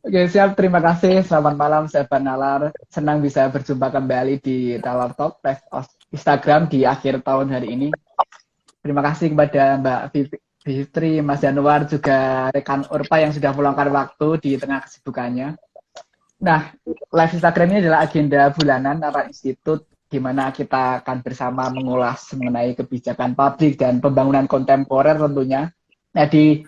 Oke, siap. Terima kasih. Selamat malam, sahabat Nalar. Senang bisa berjumpa kembali di Nalar Talk live Instagram di akhir tahun hari ini. Terima kasih kepada Mbak Fitri, Mas Januar, juga rekan Urpa yang sudah meluangkan waktu di tengah kesibukannya. Nah, live Instagram ini adalah agenda bulanan Nalar Institute, di mana kita akan bersama mengulas mengenai kebijakan publik dan pembangunan kontemporer tentunya. Nah, di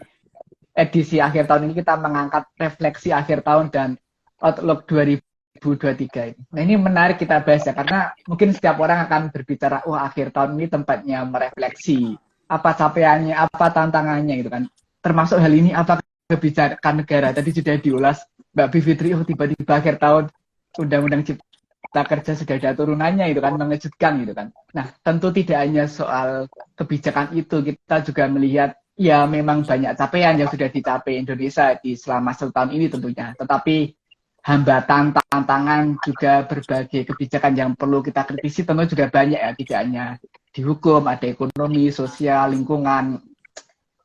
edisi akhir tahun ini kita mengangkat refleksi akhir tahun dan outlook 2023 ini. Nah, ini menarik kita bahas ya, karena mungkin setiap orang akan berbicara, wah akhir tahun ini tempatnya merefleksi, apa capaiannya, apa tantangannya gitu kan. Termasuk hal ini, apa kebijakan negara. Tadi sudah diulas Mbak Bivitri, oh tiba-tiba akhir tahun Undang-Undang Cipta Kerja sudah ada turunannya itu kan, mengejutkan gitu kan. Nah, tentu tidak hanya soal kebijakan itu, kita juga melihat ya memang banyak capaian yang sudah dicapai Indonesia di selama setahun ini tentunya. Tetapi hambatan, tantangan, juga berbagai kebijakan yang perlu kita kritisi tentu juga banyak ya. Tidak hanya di hukum, ada ekonomi, sosial, lingkungan,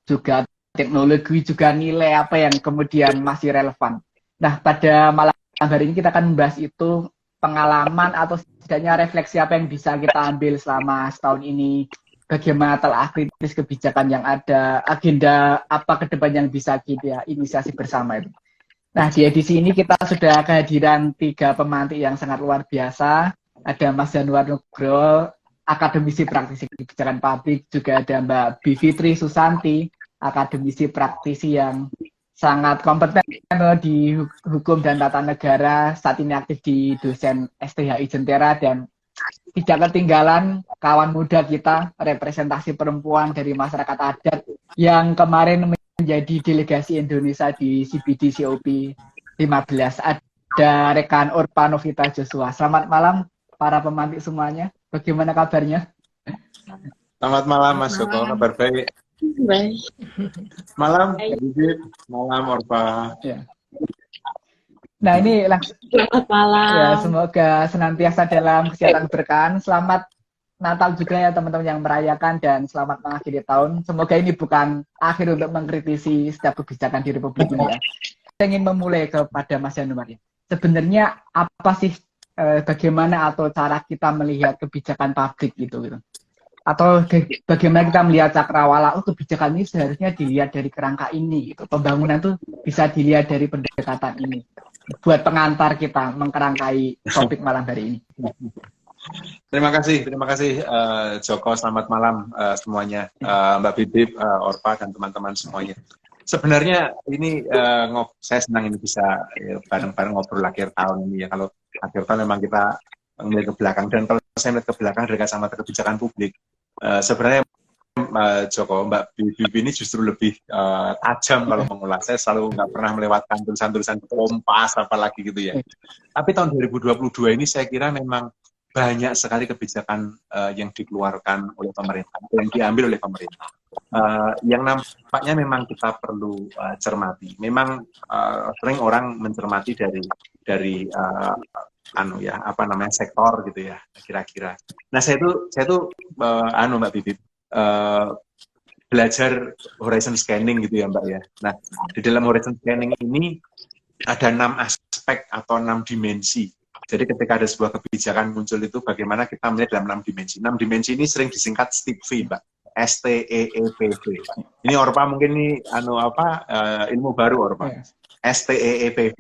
juga teknologi, juga nilai apa yang kemudian masih relevan. Nah, pada malam hari ini kita akan membahas itu, pengalaman atau setidaknya refleksi apa yang bisa kita ambil selama setahun ini, bagaimana telah kritis kebijakan yang ada, agenda apa ke depan yang bisa kita inisiasi bersama itu. Nah, di edisi ini kita sudah kehadiran 3 pemantik yang sangat luar biasa. Ada Mas Januar Nugroho, akademisi praktisi kebijakan publik, juga ada Mbak Bivitri Susanti, akademisi praktisi yang sangat kompeten di hukum dan tata negara, saat ini aktif di dosen STHI Jentera, dan tidak ketinggalan kawan muda kita, representasi perempuan dari masyarakat adat yang kemarin menjadi delegasi Indonesia di CBD COP 15. Ada rekan Urpa Novita Joshua. Selamat malam para pemantik semuanya. Bagaimana kabarnya? Selamat malam Mas Joko, kabar baik. Baik. Malam, Bibit. Malam, Orpa. Ya. Nah, ini Selamat malam. Ya, semoga senantiasa dalam kesehatan berkah. Selamat Natal juga ya teman-teman yang merayakan, dan selamat mengakhiri tahun. Semoga ini bukan akhir untuk mengkritisi setiap kebijakan di Republik ini ya. Saya ingin memulai kepada Mas Januar. Sebenarnya apa sih bagaimana atau cara kita melihat kebijakan publik gitu? Atau bagaimana kita melihat cakrawala, oh kebijakan ini seharusnya dilihat dari kerangka ini gitu. Pembangunan tuh bisa dilihat dari pendekatan ini. Buat pengantar kita mengkerangkai topik malam hari ini. Terima kasih Joko, selamat malam semuanya, Mbak Bibip, Orpa, dan teman-teman semuanya. Sebenarnya ini saya senang ini bisa bareng-bareng ngobrol akhir tahun ini ya. Kalau akhir tahun memang kita melihat ke belakang, dan kalau saya melihat ke belakang dari kacamata kebijakan publik, sebenarnya Joko, Mbak Bibi ini justru lebih tajam kalau mengulas. Saya selalu nggak pernah melewatkan tulisan-tulisan Kompas apalagi gitu ya. Tapi tahun 2022 ini saya kira memang banyak sekali kebijakan yang dikeluarkan oleh pemerintah, yang diambil oleh pemerintah, yang nampaknya memang kita perlu cermati. Memang sering orang mencermati dari sektor gitu ya, kira-kira. Nah, saya tuh Mbak Bibip, belajar horizon scanning gitu ya Mbak ya. Nah, di dalam horizon scanning ini ada 6 aspek atau 6 dimensi. Jadi ketika ada sebuah kebijakan muncul itu, bagaimana kita melihat dalam 6 dimensi. 6 dimensi ini sering disingkat STEEPV, Mbak. STEEPV. Ini Orpa mungkin ini ilmu baru Orpa. STEEPV.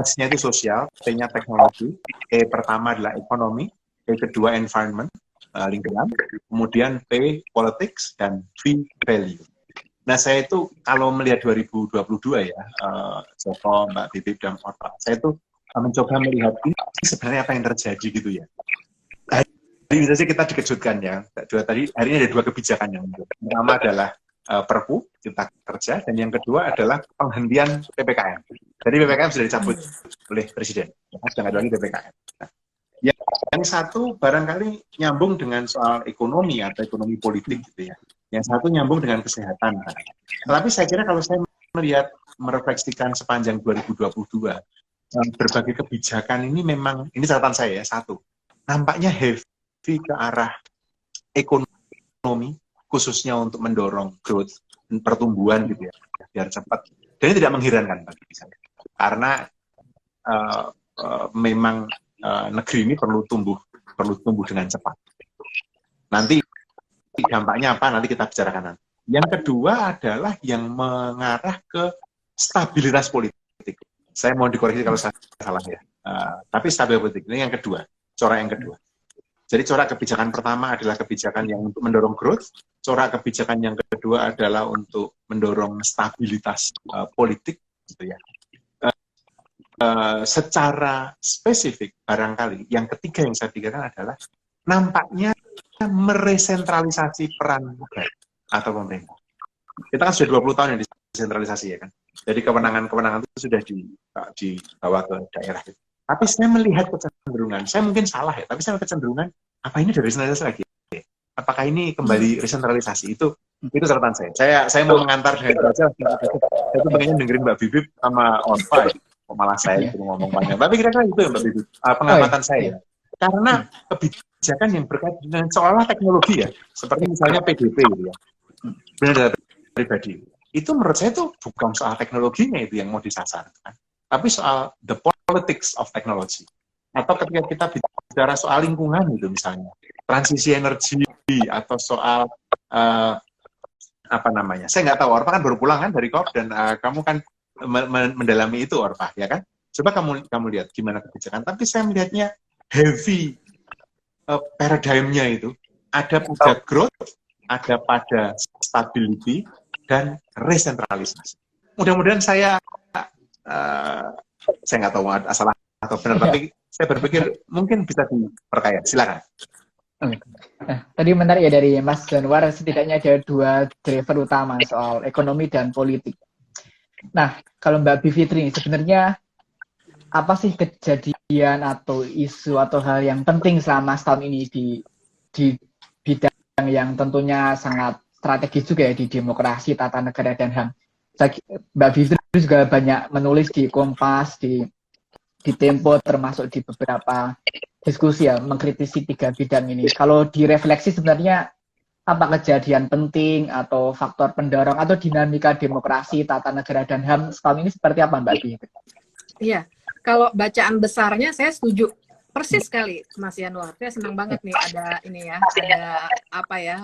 S-nya itu sosial, T-nya teknologi, E pertama adalah ekonomi, E kedua environment, lingkungan, kemudian P politics, dan V value. Nah, saya itu kalau melihat 2022 ya, Joko, Mbak Bibip, dan Orpa, saya itu mencoba melihat ini sebenarnya apa yang terjadi gitu ya. Hari ini saja kita dikejutkan ya. Tadi hari ini ada 2 kebijakan yang muncul. Pertama adalah Perpu Cipta Kerja, dan yang kedua adalah penghentian PPKM. Jadi PPKM sudah dicabut oleh Presiden, sudah nggak ada lagi PPKM. Nah, yang satu barangkali nyambung dengan soal ekonomi atau ekonomi politik gitu ya. Yang satu nyambung dengan kesehatan. Tapi saya kira kalau saya melihat, merefleksikan sepanjang 2022, berbagai kebijakan ini memang, ini catatan saya ya, satu, nampaknya heavy ke arah ekonomi, khususnya untuk mendorong growth, pertumbuhan gitu ya, biar cepat. Dan ini tidak mengherankan bagi saya. karena memang negeri ini perlu tumbuh dengan cepat. Nanti dampaknya apa nanti kita bicarakan nanti. Yang kedua adalah yang mengarah ke stabilitas politik. Saya mau dikoreksi kalau saya salah ya. Tapi stabilitas politik ini yang kedua, corak yang kedua. Jadi corak kebijakan pertama adalah kebijakan yang untuk mendorong growth, corak kebijakan yang kedua adalah untuk mendorong stabilitas politik, gitu ya. Secara spesifik barangkali yang ketiga yang saya pikirkan adalah nampaknya meresentralisasi peran negara atau pemerintah. Kita kan sudah 20 tahun yang desentralisasi ya kan. Jadi kewenangan-kewenangan itu sudah dibawa ke daerah. Tapi saya melihat kecenderungan, saya mungkin salah ya, tapi saya melihat kecenderungan apa ini dari desentralisasi lagi? Apakah ini kembali resentralisasi? Itu catatan saya. Saya mau mengantar dengan saja. Saya tuh pengennya dengerin Mbak Bibip sama Orpa ya. Malah saya itu ngomong banyak. Tapi kira-kira itu ya Mbak Bibip, pengamatan saya. Karena kebijakan yang berkaitan dengan seolah teknologi ya, seperti misalnya PDP gitu ya, benar data pribadi. Itu menurut saya tuh bukan soal teknologinya itu yang mau disasar, kan? Tapi soal the politics of technology. Atau ketika kita bicara soal lingkungan itu misalnya, transisi energi atau soal apa namanya? Saya nggak tahu, Orpa kan baru pulang kan dari COP dan kamu kan mendalami itu Orpa, ya kan? Coba kamu lihat gimana kebijakan. Tapi saya melihatnya heavy paradigmnya itu ada pada growth, ada pada stability dan resentralisasi. Mudah-mudahan saya nggak tahu salah atau benar, tapi saya berpikir mungkin bisa diperkaya. Silakan. Tadi menarik ya dari Mas Januar, setidaknya ada 2 driver utama soal ekonomi dan politik. Nah, kalau Mbak Bivitri sebenarnya apa sih kejadian atau isu atau hal yang penting selama setahun ini di bidang yang tentunya sangat strategis juga ya di demokrasi, tata negara dan HAM. Mbak Bivitri juga banyak menulis di Kompas, di Tempo, termasuk di beberapa diskusi ya, mengkritisi 3 bidang ini. Kalau direfleksi sebenarnya apa kejadian penting atau faktor pendorong atau dinamika demokrasi, tata negara dan HAM setahun ini seperti apa Mbak Bivitri? Iya, kalau bacaan besarnya saya setuju persis sekali Mas Yanuar. Saya senang banget nih ada ini ya, ada apa ya,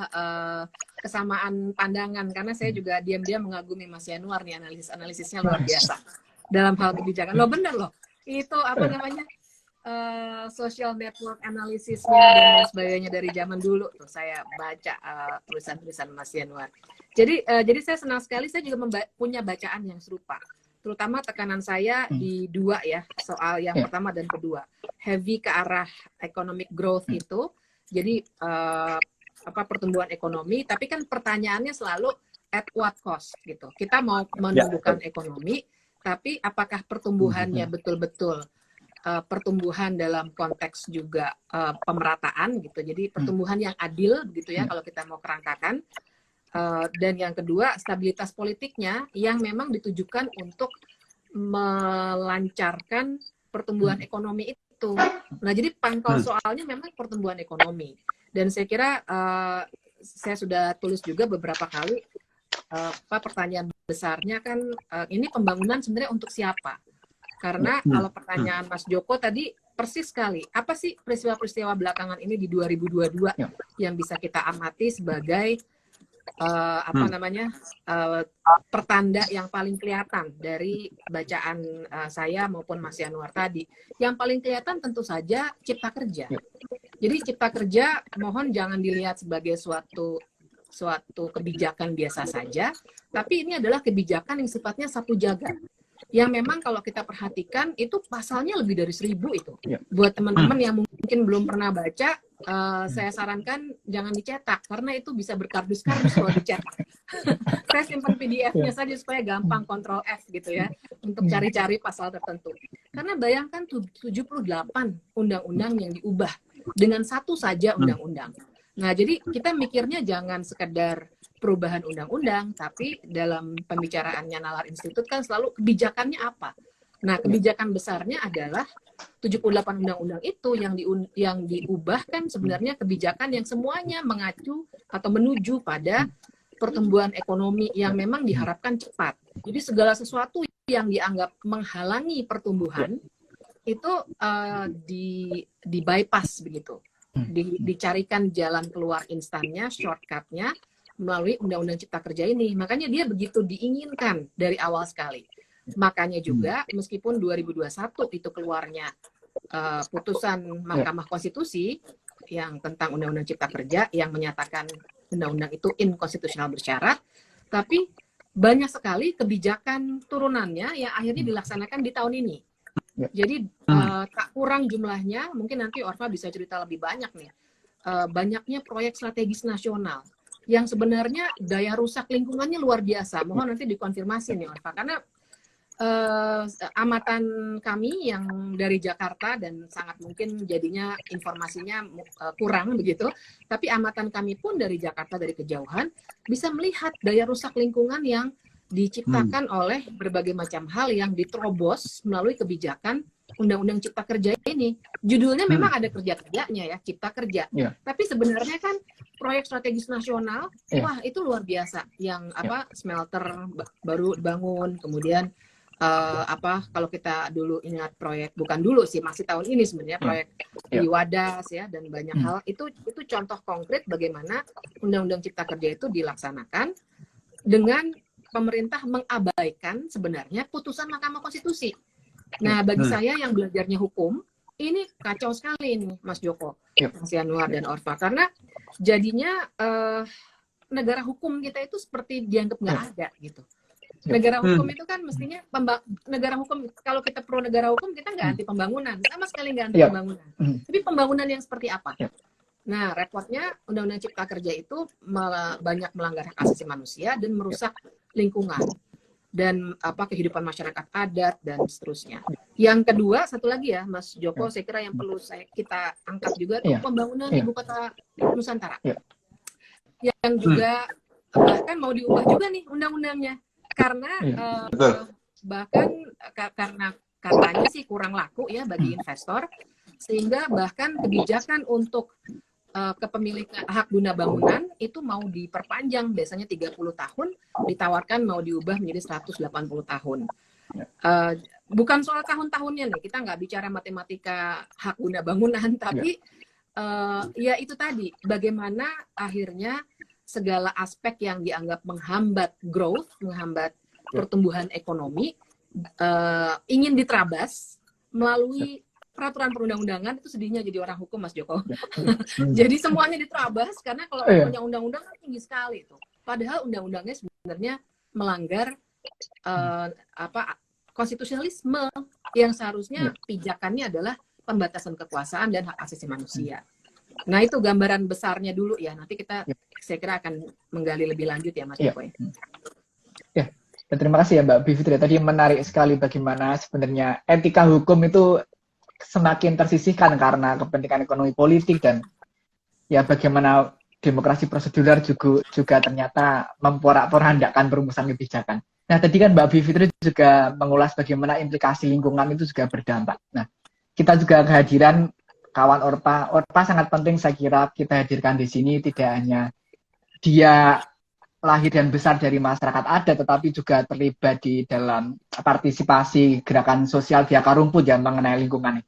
kesamaan pandangan karena saya juga diam-diam mengagumi Mas Yanuar nih, analisisnya luar biasa dalam hal kebijakan. Loh bener loh, itu apa namanya, social network analisisnya dan lain sebagainya dari zaman dulu tuh saya baca tulisan-tulisan Mas Yanuar. Jadi saya senang sekali, saya juga punya bacaan yang serupa. Terutama tekanan saya di 2 ya, soal yang pertama dan kedua. Heavy ke arah economic growth itu, jadi pertumbuhan ekonomi, tapi kan pertanyaannya selalu at what cost gitu. Kita mau menumbuhkan ekonomi, tapi apakah pertumbuhannya betul-betul pertumbuhan dalam konteks juga pemerataan gitu. Jadi pertumbuhan yang adil gitu ya kalau kita mau kerangkakan. Dan yang kedua, stabilitas politiknya yang memang ditujukan untuk melancarkan pertumbuhan ekonomi itu. Nah, jadi pangkal soalnya memang pertumbuhan ekonomi. Dan saya kira saya sudah tulis juga beberapa kali pertanyaan besarnya kan ini pembangunan sebenarnya untuk siapa? Karena kalau pertanyaan Mas Joko tadi persis sekali. Apa sih peristiwa-peristiwa belakangan ini di 2022 yang bisa kita amati sebagai pertanda yang paling kelihatan dari bacaan saya maupun Mas Yanuar tadi. Yang paling kelihatan tentu saja cipta kerja. Jadi cipta kerja mohon jangan dilihat sebagai suatu kebijakan biasa saja, tapi ini adalah kebijakan yang sifatnya sapu jagat. Yang memang kalau kita perhatikan itu pasalnya lebih dari 1000 itu. Buat teman-teman yang mungkin belum pernah baca, saya sarankan jangan dicetak karena itu bisa berkardus-kardus kalau dicetak. Saya simpan PDF-nya saja supaya gampang kontrol F gitu ya untuk cari-cari pasal tertentu. Karena bayangkan 78 undang-undang yang diubah dengan satu saja undang-undang. Nah, jadi kita mikirnya jangan sekedar perubahan undang-undang, tapi dalam pembicaraannya Nalar Institute kan selalu kebijakannya apa. Nah, kebijakan besarnya adalah 78 undang-undang itu yang diubah kan sebenarnya kebijakan yang semuanya mengacu atau menuju pada pertumbuhan ekonomi yang memang diharapkan cepat. Jadi segala sesuatu yang dianggap menghalangi pertumbuhan itu di bypass begitu, dicarikan jalan keluar instannya, shortcutnya melalui Undang-Undang Cipta Kerja ini. Makanya dia begitu diinginkan dari awal sekali. Makanya juga meskipun 2021 itu keluarnya putusan Mahkamah Konstitusi yang tentang Undang-Undang Cipta Kerja yang menyatakan undang-undang itu inkonstitusional bersyarat, tapi banyak sekali kebijakan turunannya yang akhirnya dilaksanakan di tahun ini. Jadi tak kurang jumlahnya, mungkin nanti Orfa bisa cerita lebih banyak nih, banyaknya proyek strategis nasional yang sebenarnya daya rusak lingkungannya luar biasa. Mohon nanti dikonfirmasi nih Orfa, karena amatan kami yang dari Jakarta dan sangat mungkin jadinya informasinya kurang begitu, tapi amatan kami pun dari Jakarta dari kejauhan bisa melihat daya rusak lingkungan yang diciptakan oleh berbagai macam hal yang diterobos melalui kebijakan Undang-Undang Cipta Kerja ini. Judulnya memang ada kerja-kerjanya ya, Cipta Kerja. Tapi sebenarnya kan proyek strategis nasional, wah itu luar biasa. Yang smelter baru dibangun, kemudian kalau kita dulu ingat proyek, bukan dulu sih, masih tahun ini sebenarnya proyek di Wadas ya, dan banyak hal itu contoh konkret bagaimana Undang-Undang Cipta Kerja itu dilaksanakan dengan pemerintah mengabaikan sebenarnya putusan Mahkamah Konstitusi. Nah, bagi saya yang belajarnya hukum, ini kacau sekali ini, Mas Joko, Mas Yanuar dan Orfa, karena jadinya negara hukum kita itu seperti dianggap nggak ada gitu. Negara hukum itu kan mestinya negara hukum, kalau kita pro negara hukum kita nggak anti pembangunan, sama sekali nggak anti pembangunan. Tapi pembangunan yang seperti apa? Nah, repotnya Undang-Undang Cipta Kerja itu banyak melanggar hak asasi manusia dan merusak lingkungan dan kehidupan masyarakat adat dan seterusnya. Yang kedua, satu lagi ya, Mas Joko, saya kira yang perlu kita angkat juga itu pembangunan ibu kota Nusantara. Yang juga bahkan mau diubah juga nih undang-undangnya, karena bahkan karena katanya sih kurang laku ya bagi investor, sehingga bahkan kebijakan untuk kepemilikan hak guna bangunan itu mau diperpanjang, biasanya 30 tahun, ditawarkan mau diubah menjadi 180 tahun. Bukan soal tahun-tahunnya nih, kita nggak bicara matematika hak guna bangunan, tapi ya itu tadi, bagaimana akhirnya segala aspek yang dianggap menghambat growth, menghambat pertumbuhan ekonomi, ingin diterabas melalui peraturan perundang-undangan. Itu sedihnya jadi orang hukum, Mas Joko. Jadi semuanya diterabas karena kalau punya undang-undang kan tinggi sekali itu. Padahal undang-undangnya sebenarnya melanggar konstitusionalisme yang seharusnya pijakannya adalah pembatasan kekuasaan dan hak asasi manusia. Nah, itu gambaran besarnya dulu ya. Nanti saya kira akan menggali lebih lanjut ya, Mas Joko. Ya, terima kasih ya Mbak Bivitri. Tadi menarik sekali bagaimana sebenarnya etika hukum itu semakin tersisihkan karena kepentingan ekonomi politik, dan ya bagaimana demokrasi prosedural juga ternyata memporak-porandakan perumusan kebijakan. Nah, tadi kan Mbak Bivitri juga mengulas bagaimana implikasi lingkungan itu juga berdampak. Nah, kita juga kehadiran kawan Orpa sangat penting saya kira kita hadirkan di sini. Tidak hanya dia lahir dan besar dari masyarakat adat, tetapi juga terlibat di dalam partisipasi gerakan sosial di akar rumput yang mengenai lingkungan.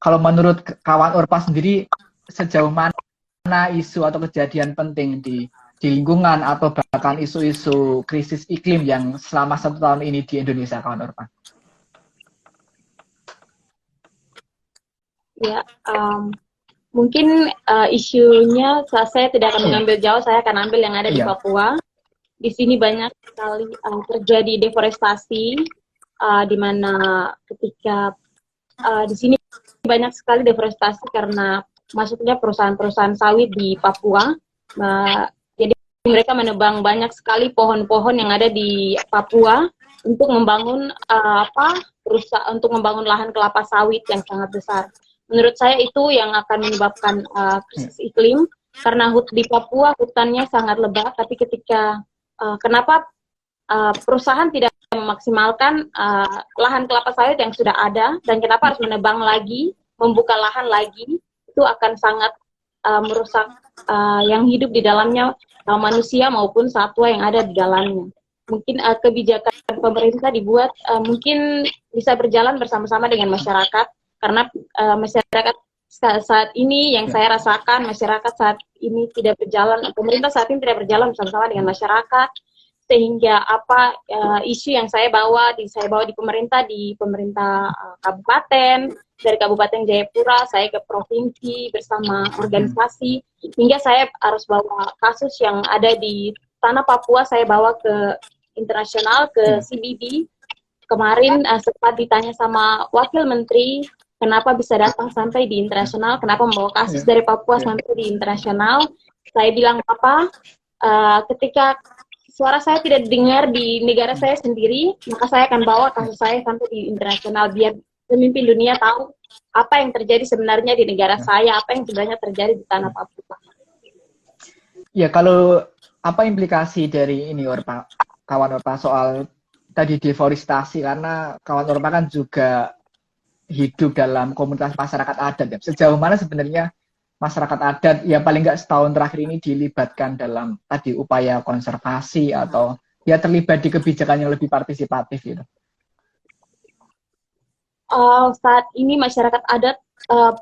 Kalau menurut kawan Orpa sendiri, sejauh mana isu atau kejadian penting di lingkungan atau bahkan isu-isu krisis iklim yang selama 1 tahun ini di Indonesia, kawan Orpa? Ya, mungkin isunya saya tidak akan mengambil jauh, saya akan ambil yang ada di Papua. Di sini banyak sekali terjadi deforestasi, di mana ketika di sini banyak sekali deforestasi karena masuknya perusahaan-perusahaan sawit di Papua. Jadi mereka menebang banyak sekali pohon-pohon yang ada di Papua untuk membangun untuk membangun lahan kelapa sawit yang sangat besar. Menurut saya itu yang akan menyebabkan krisis iklim, karena di Papua hutannya sangat lebat, tapi ketika kenapa perusahaan tidak memaksimalkan lahan kelapa sawit yang sudah ada, dan kenapa harus menebang lagi, membuka lahan lagi, itu akan sangat merusak yang hidup di dalamnya, manusia maupun satwa yang ada di dalamnya. mungkin kebijakan pemerintah dibuat mungkin bisa berjalan bersama-sama dengan masyarakat, karena masyarakat saat ini yang saya rasakan, masyarakat saat ini tidak berjalan, pemerintah saat ini tidak berjalan bersama-sama dengan masyarakat, sehingga apa isu yang saya bawa di pemerintah kabupaten, dari Kabupaten Jayapura saya ke provinsi bersama organisasi, hingga saya harus bawa kasus yang ada di tanah Papua, saya bawa ke internasional, ke CBD. Kemarin sempat ditanya sama Wakil Menteri, kenapa bisa datang sampai di internasional, kenapa membawa kasus dari Papua sampai di internasional. Saya bilang apa, ketika suara saya tidak didengar di negara saya sendiri, maka saya akan bawa kasus saya sampai di internasional, biar pemimpin dunia tahu apa yang terjadi sebenarnya di negara saya, apa yang sebenarnya terjadi di tanah Papua. Ya, kalau apa implikasi dari ini Orpa, kawan Orpa, soal tadi deforestasi, karena kawan Orpa kan juga hidup dalam komunitas masyarakat adat. Ya. Sejauh mana sebenarnya masyarakat adat ya paling nggak setahun terakhir ini dilibatkan dalam tadi upaya konservasi atau ya terlibat di kebijakan yang lebih partisipatif gitu? Saat ini masyarakat adat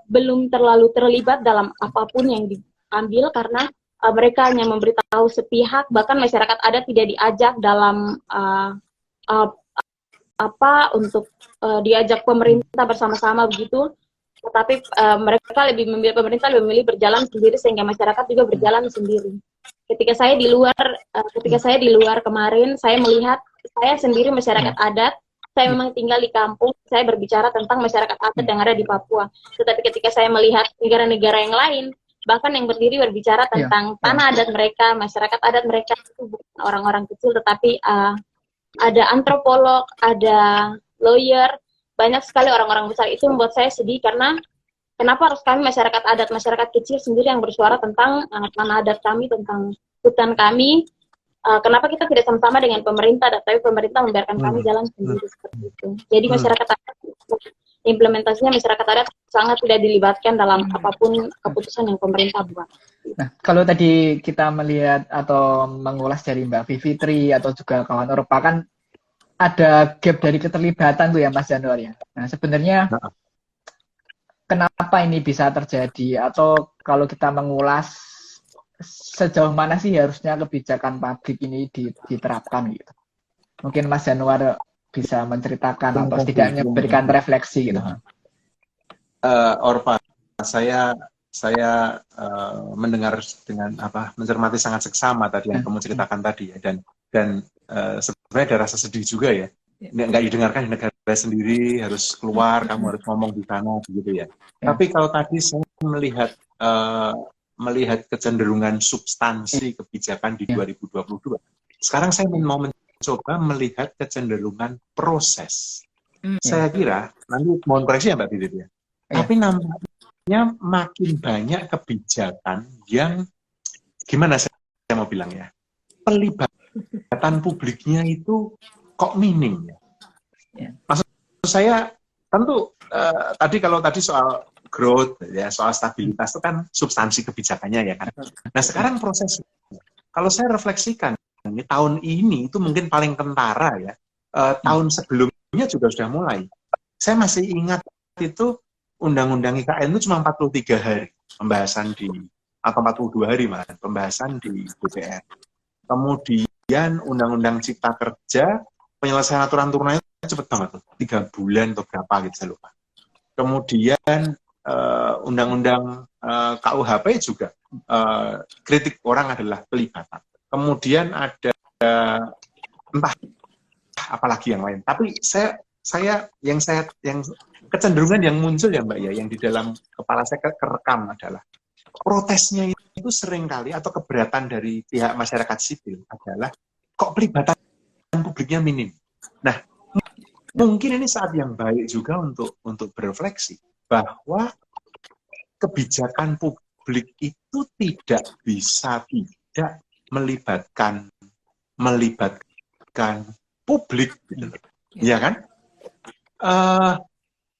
belum terlalu terlibat dalam apapun yang diambil, karena mereka hanya memberitahu sepihak, bahkan masyarakat adat tidak diajak dalam untuk diajak pemerintah bersama-sama begitu, tetapi pemerintah lebih memilih berjalan sendiri, sehingga masyarakat juga berjalan sendiri. Ketika saya di luar kemarin, saya melihat saya sendiri masyarakat adat. Saya memang tinggal di kampung, saya berbicara tentang masyarakat adat yang ada di Papua. Tetapi ketika saya melihat negara-negara yang lain, bahkan yang berdiri berbicara tentang tanah adat mereka, masyarakat adat mereka itu bukan orang-orang kecil, tetapi ada antropolog, ada lawyer, banyak sekali orang-orang besar. Itu membuat saya sedih, karena kenapa harus kami masyarakat kecil sendiri yang bersuara tentang tanah adat kami, tentang hutan kami. Kenapa kita tidak sama-sama dengan pemerintah, tapi pemerintah membiarkan kami jalan sendiri seperti itu. Jadi masyarakat adat, implementasinya masyarakat adat sangat tidak dilibatkan dalam apapun keputusan yang pemerintah buat. Nah, kalau tadi kita melihat atau mengulas dari Mbak Fitri atau juga kawan Orpa, kan ada gap dari keterlibatan tuh ya Mas Januar ya. Nah, sebenarnya kenapa ini bisa terjadi, atau kalau kita mengulas sejauh mana sih harusnya kebijakan publik ini diterapkan gitu. Mungkin Mas Januar bisa menceritakan atau setidaknya memberikan refleksi gitu. Orpa, saya mendengar dengan mencermati sangat seksama tadi yang kamu ceritakan tadi ya, dan sebenarnya ada rasa sedih juga ya. Nggak didengarkan di negara sendiri, harus keluar, kamu harus ngomong di sana begitu ya. Tapi kalau tadi saya melihat kecenderungan substansi kebijakan di 2022. Sekarang saya mau mencoba melihat kecenderungan proses. Saya kira, nanti mohon koreksi ya Mbak Bibip ya. Tapi nampaknya makin banyak kebijakan yang, gimana saya mau bilang ya, pelibatan publiknya itu kok minim ya. Maksud saya, tentu kalau tadi soal growth ya, soal stabilitas itu kan substansi kebijakannya ya kan. Nah sekarang proses, kalau saya refleksikan ini tahun ini itu mungkin paling kentara ya. Tahun sebelumnya juga sudah mulai. Saya masih ingat itu Undang-Undang IKN itu cuma 43 hari pembahasan atau 42 hari malah pembahasan di DPR. Kemudian Undang-Undang Cipta Kerja penyelesaian aturan turunannya cepet banget tuh, 3 bulan atau berapa gitu saya lupa. Kemudian Undang-Undang KUHP juga kritik orang adalah pelibatan. Kemudian ada entah apalagi yang lain. Tapi yang kecenderungan yang muncul ya Mbak ya, yang di dalam kepala saya kerekam adalah protesnya itu seringkali atau keberatan dari pihak masyarakat sipil adalah kok pelibatan publiknya minim. Nah, mungkin ini saat yang baik juga untuk berefleksi bahwa kebijakan publik itu tidak bisa tidak melibatkan publik, gitu loh. Ya kan?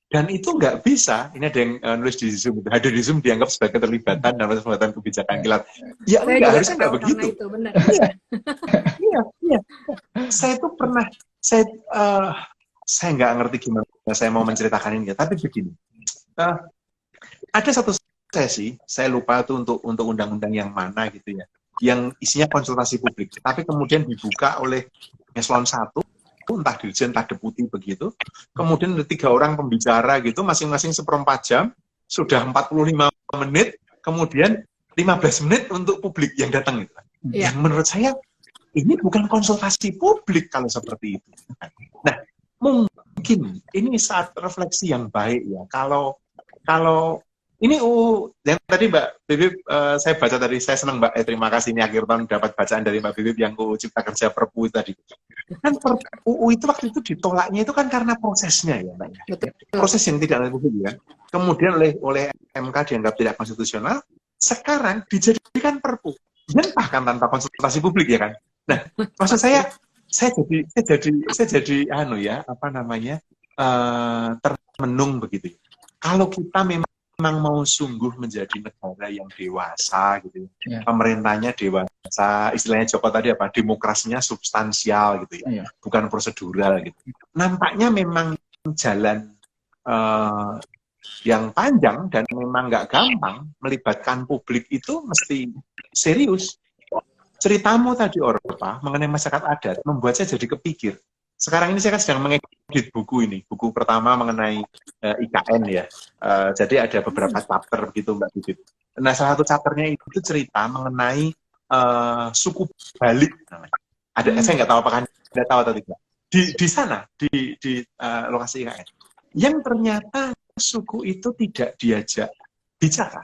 Dan itu nggak bisa, ini ada yang nulis di Zoom, hadir di Zoom dianggap sebagai keterlibatan dalam pembuatan kebijakan kilat. Ya Saya enggak, juga harusnya nggak ketawa begitu. karena itu, benar. Iya, iya. Saya itu pernah, saya nggak ngerti gimana saya mau menceritakan ini ya, tapi begini. Ada satu sesi, saya lupa itu untuk undang-undang yang mana gitu ya, yang isinya konsultasi publik, tapi kemudian dibuka oleh eselon 1, entah dirjen, entah deputi begitu, kemudian ada 3 orang pembicara gitu, masing-masing 1/4 jam, sudah 45 menit, kemudian 15 menit untuk publik yang datang gitu. Iya. Yang menurut saya ini bukan konsultasi publik kalau seperti itu. Nah, mungkin ini saat refleksi yang baik ya. Kalau ini yang tadi Mbak Bibip, saya baca tadi, saya senang Mbak, terima kasih ini akhir tahun dapat bacaan dari Mbak Bibip yang Cipta Kerja Perpu tadi. Kan UU itu waktu itu ditolaknya itu kan karena prosesnya ya Mbak. Betul. Proses yang tidak publik ya. Kemudian oleh MK dianggap tidak konstitusional, sekarang dijadikan Perpu. Dan bahkan tanpa konsultasi publik ya kan. Nah, maksud saya jadi termenung begitu. Kalau kita memang mau sungguh menjadi negara yang dewasa gitu ya. Pemerintahnya dewasa, istilahnya Joko tadi apa, demokrasinya substansial gitu ya, bukan prosedural gitu. Nampaknya memang jalan yang panjang dan memang nggak gampang melibatkan publik itu mesti serius. Ceritamu tadi Orpa mengenai masyarakat adat membuat saya jadi kepikir. Sekarang ini saya kan sedang mengedit buku ini, buku pertama mengenai IKN ya. Jadi ada beberapa chapter gitu Mbak Bibip. Nah, salah satu chapternya itu cerita mengenai suku Balik namanya. Ada, saya nggak tahu apakah Anda tahu atau tidak. Di sana, di lokasi IKN, yang ternyata suku itu tidak diajak bicara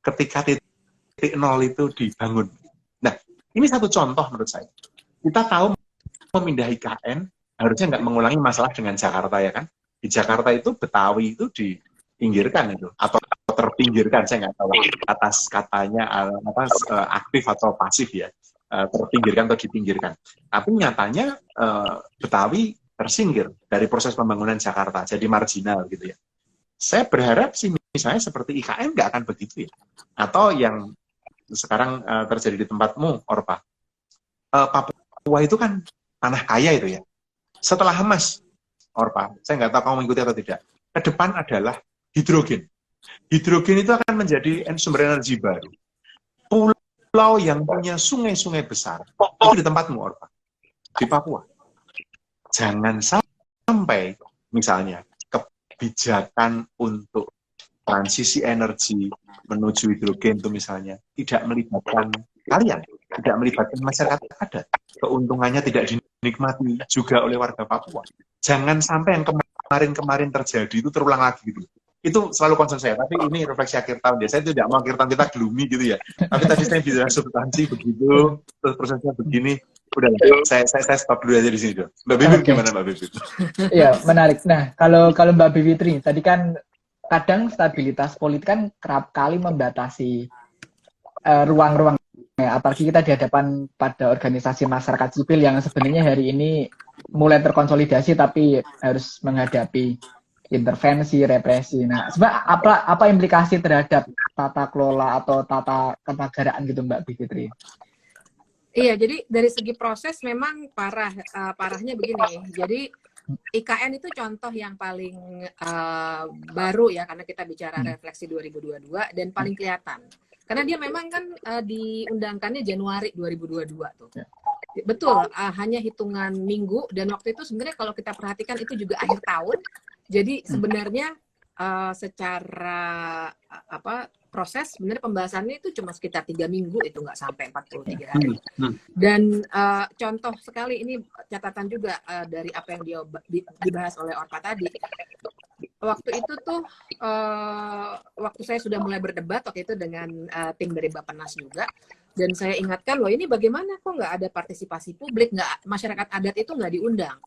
ketika titik nol itu dibangun. Nah, ini satu contoh menurut saya. Kita tahu memindah IKN harusnya nggak mengulangi masalah dengan Jakarta ya kan. Di Jakarta itu Betawi itu dipinggirkan itu atau terpinggirkan, saya nggak tahu atas katanya aktif atau pasif ya, terpinggirkan atau dipinggirkan. Tapi nyatanya Betawi tersinggir dari proses pembangunan Jakarta, jadi marginal gitu ya. Saya berharap sih misalnya seperti IKN nggak akan begitu ya. Atau yang sekarang terjadi di tempatmu, Orpa. Papua itu kan tanah kaya itu ya. Setelah emas, Orpa, saya nggak tahu kamu mengikuti atau tidak, ke depan adalah hidrogen. Hidrogen itu akan menjadi sumber energi baru. Pulau yang punya sungai-sungai besar, itu di tempatmu, Orpa, di Papua. Jangan sampai, misalnya, kebijakan untuk transisi energi menuju hidrogen itu misalnya, tidak melibatkan kalian, tidak melibatkan masyarakat adat. Keuntungannya tidak dinikmati juga oleh warga Papua. Jangan sampai yang kemarin-kemarin terjadi itu terulang lagi gitu. Itu selalu concern saya, tapi ini refleksi akhir tahun ya. Saya tidak mau akhir tahun kita gloomy gitu ya. Tapi tadi saya bicara substansi begitu, terus prosesnya begini. Udah, saya stop dulu aja di sini dong. Mbak Bibip gimana Mbak Bibip? Iya, menarik. Nah, kalau Mbak Bivitri, tadi kan kadang stabilitas politik kan kerap kali membatasi ruang-ruang ya, apalagi kita di hadapan pada organisasi masyarakat sipil yang sebenarnya hari ini mulai terkonsolidasi tapi harus menghadapi intervensi, represi. Nah, sebenarnya apa implikasi terhadap tata kelola atau tata kenegaraan gitu Mbak Bivitri? Iya, jadi dari segi proses memang parahnya begini. Jadi IKN itu contoh yang paling baru ya, karena kita bicara refleksi 2022 dan paling kelihatan. Karena dia memang kan diundangkannya Januari 2022 tuh. Betul, hanya hitungan minggu, dan waktu itu sebenarnya kalau kita perhatikan itu juga akhir tahun. Jadi sebenarnya secara proses sebenarnya pembahasannya itu cuma sekitar 3 minggu, itu nggak sampai 43 hari. Dan contoh sekali ini catatan juga dari apa yang dibahas oleh Orpa tadi. Waktu itu tuh waktu saya sudah mulai berdebat waktu itu dengan tim dari Bappenas juga, dan saya ingatkan, loh ini bagaimana kok nggak ada partisipasi publik, nggak, masyarakat adat itu nggak diundang.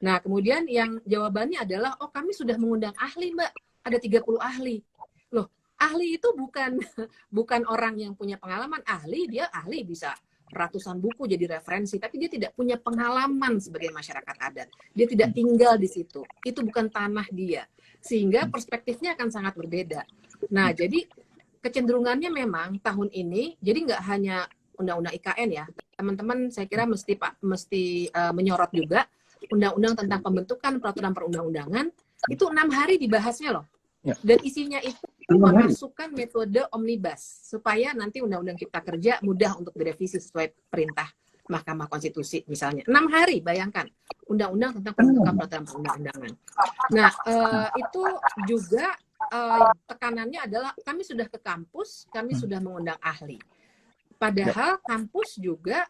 Nah kemudian yang jawabannya adalah, oh kami sudah mengundang ahli Mbak, ada 30 ahli. Loh, ahli itu bukan orang yang punya pengalaman. Dia ahli bisa ratusan buku jadi referensi, tapi dia tidak punya pengalaman sebagai masyarakat adat. Dia tidak tinggal di situ. Itu bukan tanah dia. sehingga perspektifnya akan sangat berbeda. Nah, jadi kecenderungannya memang tahun ini, jadi nggak hanya undang-undang IKN ya, teman-teman saya kira mesti menyorot juga undang-undang tentang pembentukan peraturan perundang-undangan, itu 6 hari dibahasnya loh. Ya. Dan isinya itu memasukkan metode omnibus, supaya nanti undang-undang Cipta Kerja mudah untuk direvisi sesuai perintah Mahkamah Konstitusi misalnya. 6 hari, bayangkan. Undang-undang tentang pembentukan peraturan perundang-undangan. Nah, itu juga tekanannya adalah kami sudah ke kampus, kami sudah mengundang ahli. Padahal kampus juga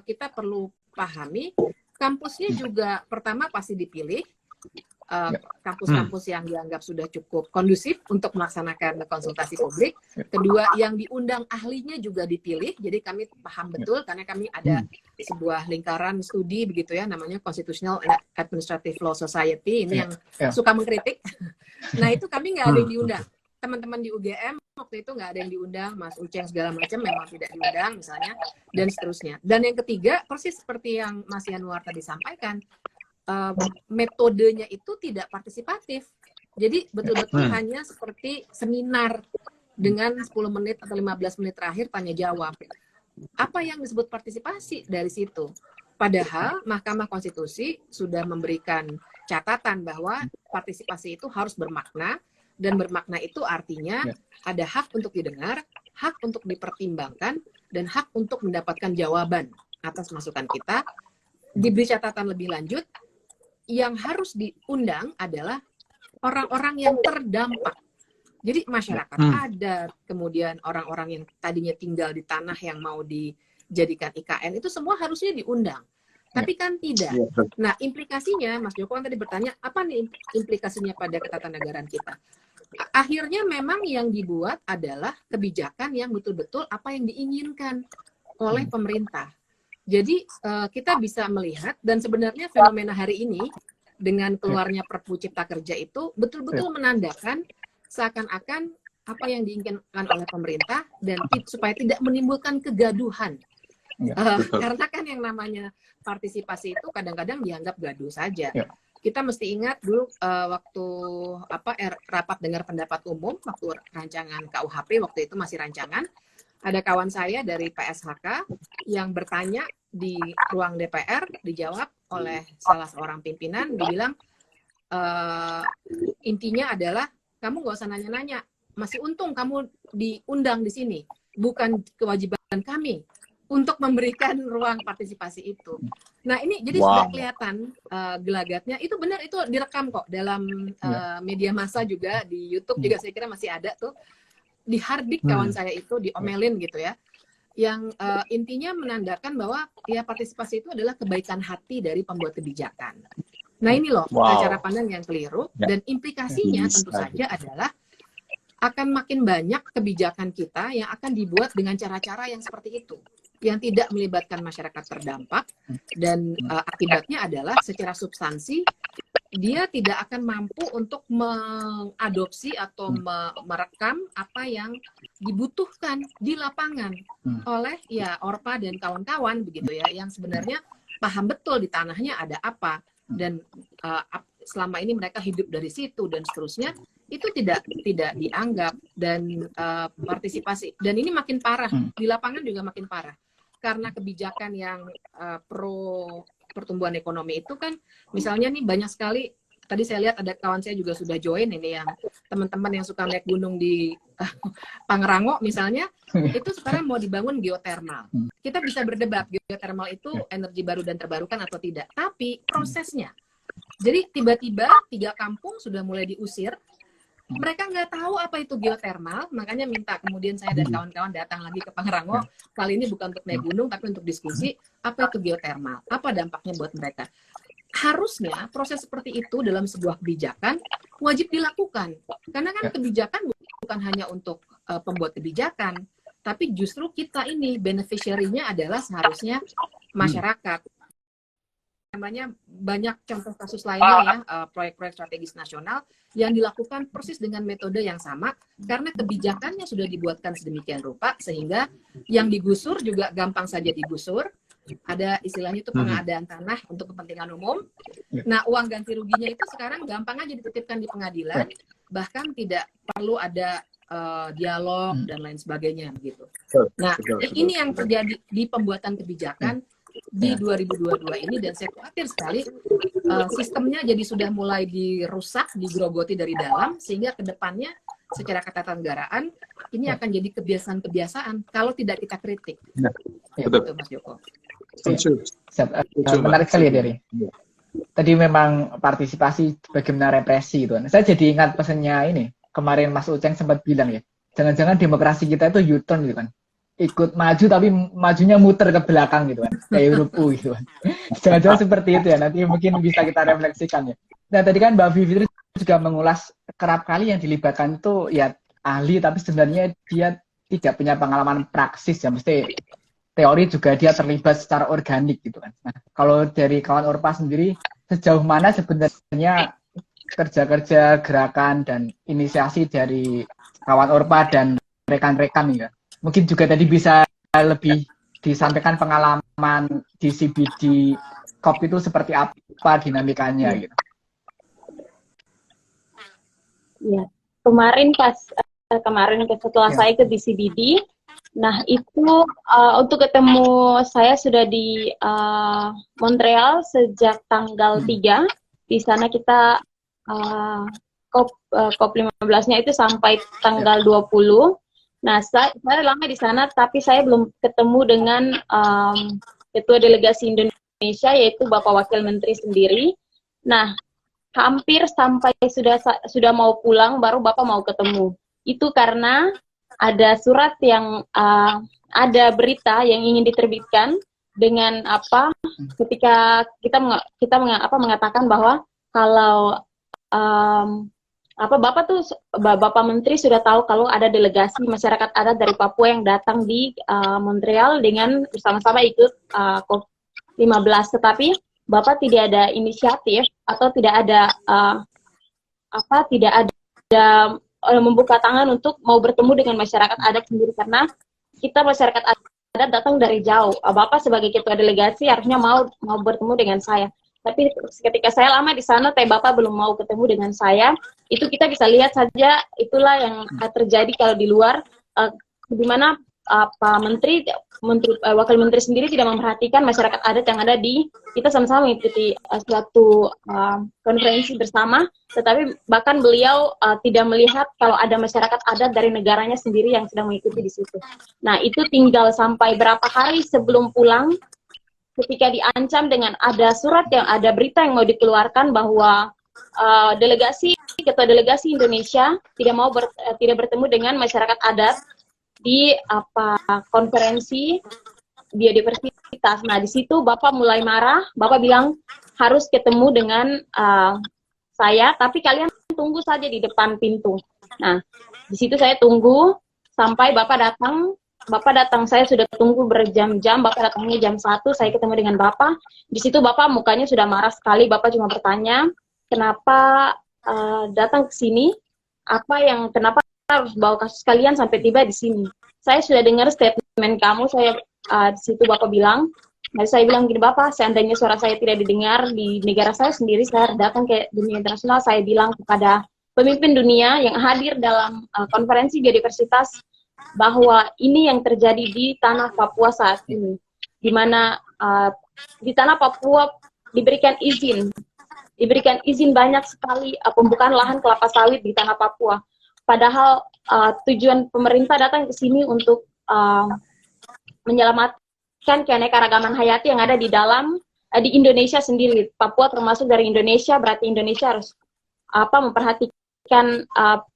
kita perlu pahami, kampusnya juga pertama pasti dipilih, kampus-kampus yang dianggap sudah cukup kondusif untuk melaksanakan konsultasi publik. Kedua, yang diundang ahlinya juga dipilih. Jadi kami paham betul karena kami ada sebuah lingkaran studi begitu ya, namanya Constitutional and Administrative Law Society. Ini yang suka mengkritik. Nah, itu kami nggak ada yang diundang. Teman-teman di UGM waktu itu nggak ada yang diundang, Mas Uceng segala macam memang tidak diundang misalnya, dan seterusnya. Dan yang ketiga, persis seperti yang Mas Yanuar tadi sampaikan, metodenya itu tidak partisipatif. Jadi betul-betul hanya seperti seminar dengan 10 menit atau 15 menit terakhir tanya jawab. Apa yang disebut partisipasi dari situ? Padahal Mahkamah Konstitusi sudah memberikan catatan bahwa partisipasi itu harus bermakna, dan bermakna itu artinya ada hak untuk didengar, hak untuk dipertimbangkan, dan hak untuk mendapatkan jawaban atas masukan kita. Diberi catatan lebih lanjut, yang harus diundang adalah orang-orang yang terdampak. Jadi masyarakat adat, kemudian orang-orang yang tadinya tinggal di tanah yang mau dijadikan IKN, itu semua harusnya diundang. Tapi kan tidak. Nah, implikasinya, Mas Joko kan tadi bertanya, apa nih implikasinya pada ketatanegaraan kita? Akhirnya memang yang dibuat adalah kebijakan yang betul-betul apa yang diinginkan oleh pemerintah. Jadi kita bisa melihat, dan sebenarnya fenomena hari ini dengan keluarnya Perpu Cipta Kerja itu betul-betul menandakan seakan-akan apa yang diinginkan oleh pemerintah dan supaya tidak menimbulkan kegaduhan. Karena kan yang namanya partisipasi itu kadang-kadang dianggap gaduh saja. Kita mesti ingat dulu waktu rapat dengar pendapat umum, waktu rancangan KUHP, waktu itu masih rancangan, ada kawan saya dari PSHK yang bertanya di ruang DPR, dijawab oleh salah seorang pimpinan, dibilang intinya adalah kamu nggak usah nanya-nanya, masih untung kamu diundang di sini, bukan kewajiban kami untuk memberikan ruang partisipasi itu. Nah ini jadi sudah kelihatan gelagatnya, itu benar, itu direkam kok dalam media massa juga, di YouTube juga saya kira masih ada tuh, dihardik kawan saya itu, diomelin gitu ya, yang intinya menandakan bahwa ya partisipasi itu adalah kebaikan hati dari pembuat kebijakan. Nah ini loh cara pandang yang keliru, dan implikasinya tentu saja adalah akan makin banyak kebijakan kita yang akan dibuat dengan cara-cara yang seperti itu, yang tidak melibatkan masyarakat terdampak, dan akibatnya adalah secara substansi dia tidak akan mampu untuk mengadopsi atau merekam apa yang dibutuhkan di lapangan oleh ya Orpa dan kawan-kawan begitu ya, yang sebenarnya paham betul di tanahnya ada apa, dan selama ini mereka hidup dari situ dan seterusnya, itu tidak dianggap, dan partisipasi, dan ini makin parah di lapangan juga makin parah karena kebijakan yang pro pertumbuhan ekonomi itu kan, misalnya nih banyak sekali, tadi saya lihat ada kawan saya juga sudah join ini, yang teman-teman yang suka naik gunung di Pangrango misalnya, itu sekarang mau dibangun geotermal. Kita bisa berdebat geotermal itu energi baru dan terbarukan atau tidak, tapi prosesnya. Jadi tiba-tiba 3 kampung sudah mulai diusir, mereka nggak tahu apa itu geotermal, makanya minta kemudian saya dan kawan-kawan datang lagi ke Pangrango, kali ini bukan untuk naik gunung tapi untuk diskusi apa itu geotermal, apa dampaknya buat mereka. Harusnya proses seperti itu dalam sebuah kebijakan wajib dilakukan, karena kan kebijakan bukan hanya untuk pembuat kebijakan, tapi justru kita ini beneficiary-nya adalah seharusnya masyarakat. Namanya banyak contoh kasus lainnya ya, proyek-proyek strategis nasional yang dilakukan persis dengan metode yang sama, karena kebijakannya sudah dibuatkan sedemikian rupa sehingga yang digusur juga gampang saja digusur, ada istilahnya itu pengadaan tanah untuk kepentingan umum. Nah, uang ganti ruginya itu sekarang gampang aja dititipkan di pengadilan, bahkan tidak perlu ada dialog dan lain sebagainya begitu. Nah, ini yang terjadi di pembuatan kebijakan di 2022 ini, dan saya khawatir sekali sistemnya jadi sudah mulai dirusak, digerogoti dari dalam, sehingga kedepannya secara ketatanegaraan ini akan jadi kebiasaan-kebiasaan kalau tidak kita kritik. Betul, Mas Joko. Menarik sekali ya, Dery. Tadi memang partisipasi bagaimana represi itu. Saya jadi ingat pesannya ini. Kemarin Mas Uceng sempat bilang ya, jangan-jangan demokrasi kita itu U-turn gitu kan. Ikut maju tapi majunya muter ke belakang gitu kan. Kayak Eropa gitu kan. Jangan-jangan seperti itu ya, nanti mungkin bisa kita refleksikan ya. Nah tadi kan Mbak Fitri juga mengulas kerap kali yang dilibatkan itu ya ahli, tapi sebenarnya dia tidak punya pengalaman praksis ya, mesti teori juga dia terlibat secara organik gitu kan. Nah kalau dari kawan Orpa sendiri, sejauh mana sebenarnya kerja-kerja gerakan dan inisiasi dari kawan Orpa dan rekan-rekan ya. Mungkin juga tadi bisa lebih disampaikan pengalaman di CBD COP itu seperti apa dinamikanya gitu. Ya, kemarin setelah saya ke CBD, nah itu untuk ketemu saya sudah di Montreal sejak tanggal 3. Di sana kita COP 15-nya itu sampai tanggal 20. Nah, saya lama di sana, tapi saya belum ketemu dengan ketua delegasi Indonesia, yaitu Bapak Wakil Menteri sendiri. Nah, hampir sampai sudah mau pulang, baru Bapak mau ketemu. Itu karena ada surat yang ada berita yang ingin diterbitkan dengan ketika kita mengatakan bahwa kalau Bapak Menteri sudah tahu kalau ada delegasi masyarakat adat dari Papua yang datang di Montreal dengan bersama-sama ikut COP 15, tetapi Bapak tidak ada inisiatif atau tidak ada membuka tangan untuk mau bertemu dengan masyarakat adat sendiri, karena kita masyarakat adat datang dari jauh. Bapak sebagai ketua delegasi harusnya mau bertemu dengan saya. Tapi ketika saya lama di sana, Bapak belum mau ketemu dengan saya. Itu kita bisa lihat saja, itulah yang terjadi kalau di luar, di mana Wakil Menteri sendiri tidak memperhatikan masyarakat adat yang ada di, kita sama-sama mengikuti suatu konferensi bersama, tetapi bahkan beliau tidak melihat kalau ada masyarakat adat dari negaranya sendiri yang sedang mengikuti di situ. Nah, itu tinggal sampai berapa hari sebelum pulang, ketika diancam dengan ada surat yang ada berita yang mau dikeluarkan bahwa ketua delegasi Indonesia tidak bertemu dengan masyarakat adat di konferensi biodiversitas. Nah, di situ Bapak mulai marah. Bapak bilang harus ketemu dengan saya, tapi kalian tunggu saja di depan pintu. Nah, di situ saya tunggu sampai Bapak datang. Saya sudah tunggu berjam-jam. Bapak datangnya jam 1, saya ketemu dengan Bapak. Di situ Bapak mukanya sudah marah sekali. Bapak cuma bertanya, kenapa datang ke sini? Kenapa harus bawa kasus kalian sampai tiba di sini? Saya sudah dengar statement kamu. Di situ Bapak bilang, nah saya bilang gini, Bapak, seandainya suara saya tidak didengar di negara saya sendiri, saya datang ke dunia internasional, saya bilang kepada pemimpin dunia yang hadir dalam konferensi biodiversitas bahwa ini yang terjadi di tanah Papua saat ini, di mana di tanah Papua diberikan izin banyak sekali pembukaan lahan kelapa sawit di tanah Papua. Padahal tujuan pemerintah datang ke sini untuk menyelamatkan keanekaragaman hayati yang ada di dalam di Indonesia sendiri. Papua termasuk dari Indonesia, berarti Indonesia harus memperhatikan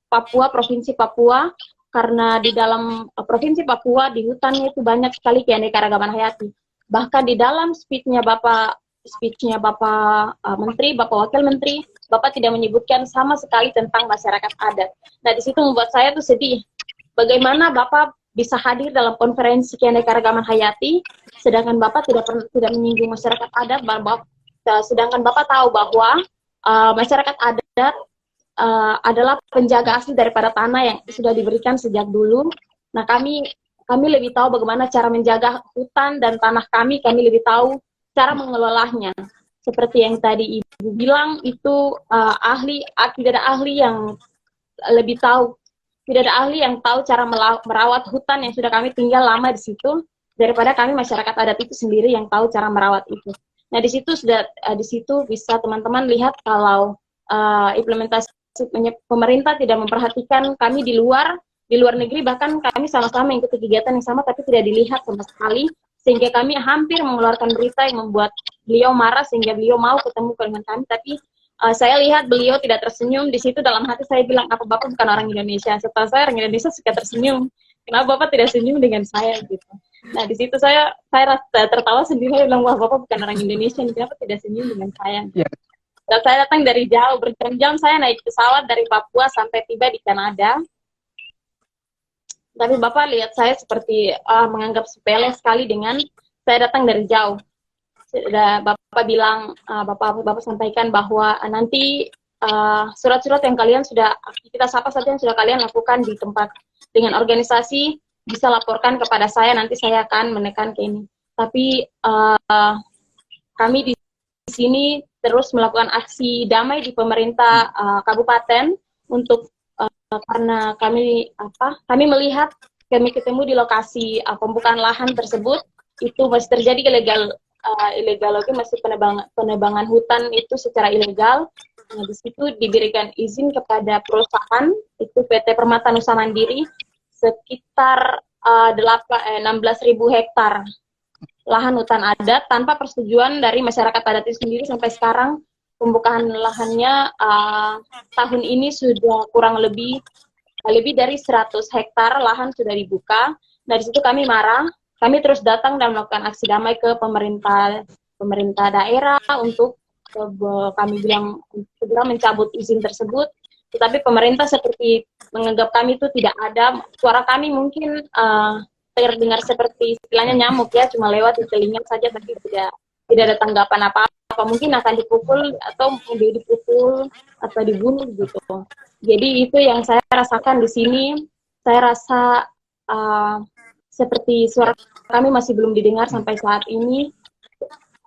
Papua, provinsi Papua. Karena di dalam provinsi Papua, di hutannya itu banyak sekali keanekaragaman hayati. Bahkan di dalam speech-nya Bapak Menteri, Bapak Wakil Menteri, Bapak tidak menyebutkan sama sekali tentang masyarakat adat. Nah, di situ membuat saya tuh sedih. Bagaimana Bapak bisa hadir dalam konferensi keanekaragaman hayati, sedangkan Bapak tidak menyinggung masyarakat adat, sedangkan Bapak tahu bahwa masyarakat adat adalah penjaga asli daripada tanah yang sudah diberikan sejak dulu. Nah, kami kami lebih tahu bagaimana cara menjaga hutan dan tanah kami lebih tahu cara mengelolanya. Seperti yang tadi Ibu bilang, itu tidak ada ahli yang lebih tahu, tidak ada ahli yang tahu cara merawat hutan yang sudah kami tinggal lama di situ, daripada kami masyarakat adat itu sendiri yang tahu cara merawat itu. Nah, di situ bisa teman-teman lihat kalau implementasi pemerintah tidak memperhatikan kami di luar negeri, bahkan kami sama-sama mengikuti kegiatan yang sama tapi tidak dilihat sama sekali, sehingga kami hampir mengeluarkan berita yang membuat beliau marah sehingga beliau mau ketemu dengan kami, tapi saya lihat beliau tidak tersenyum. Di situ dalam hati saya bilang, apa Bapak bukan orang Indonesia? Setelah saya orang Indonesia suka tersenyum, kenapa Bapak tidak senyum dengan saya gitu. Nah, di situ saya tertawa sendiri, saya bilang, wah Bapak bukan orang Indonesia, kenapa tidak senyum dengan saya? Yeah. Dan saya datang dari jauh, berjam-jam saya naik pesawat dari Papua sampai tiba di Kanada. Tapi Bapak lihat saya seperti menganggap sepele sekali dengan saya datang dari jauh. Bapak bilang, Bapak sampaikan bahwa nanti surat-surat yang kalian sudah, aktivitas apa saja yang sudah kalian lakukan di tempat dengan organisasi, bisa laporkan kepada saya, nanti saya akan menekan ke ini. Tapi kami di sini terus melakukan aksi damai di pemerintah kabupaten untuk karena kami melihat, kami ketemu di lokasi pembukaan lahan tersebut itu masih terjadi ilegal lagi, masih penebangan hutan itu secara ilegal. Nah, di situ diberikan izin kepada perusahaan itu PT Permata Nusa Mandiri sekitar 16.000 hektar lahan hutan adat tanpa persetujuan dari masyarakat adat itu sendiri. Sampai sekarang pembukaan lahannya tahun ini sudah kurang lebih dari 100 hektar lahan sudah dibuka. Nah, di situ kami marah, kami terus datang dan melakukan aksi damai ke pemerintah daerah untuk kami bilang segera mencabut izin tersebut. Tetapi pemerintah seperti menganggap kami itu tidak ada, suara kami mungkin terdengar seperti istilahnya nyamuk ya, cuma lewat di telinga saja, tapi tidak ada tanggapan apa-apa, mungkin akan dipukul atau dipukul atau dibunuh gitu. Jadi itu yang saya rasakan di sini. Saya rasa seperti suara kami masih belum didengar sampai saat ini.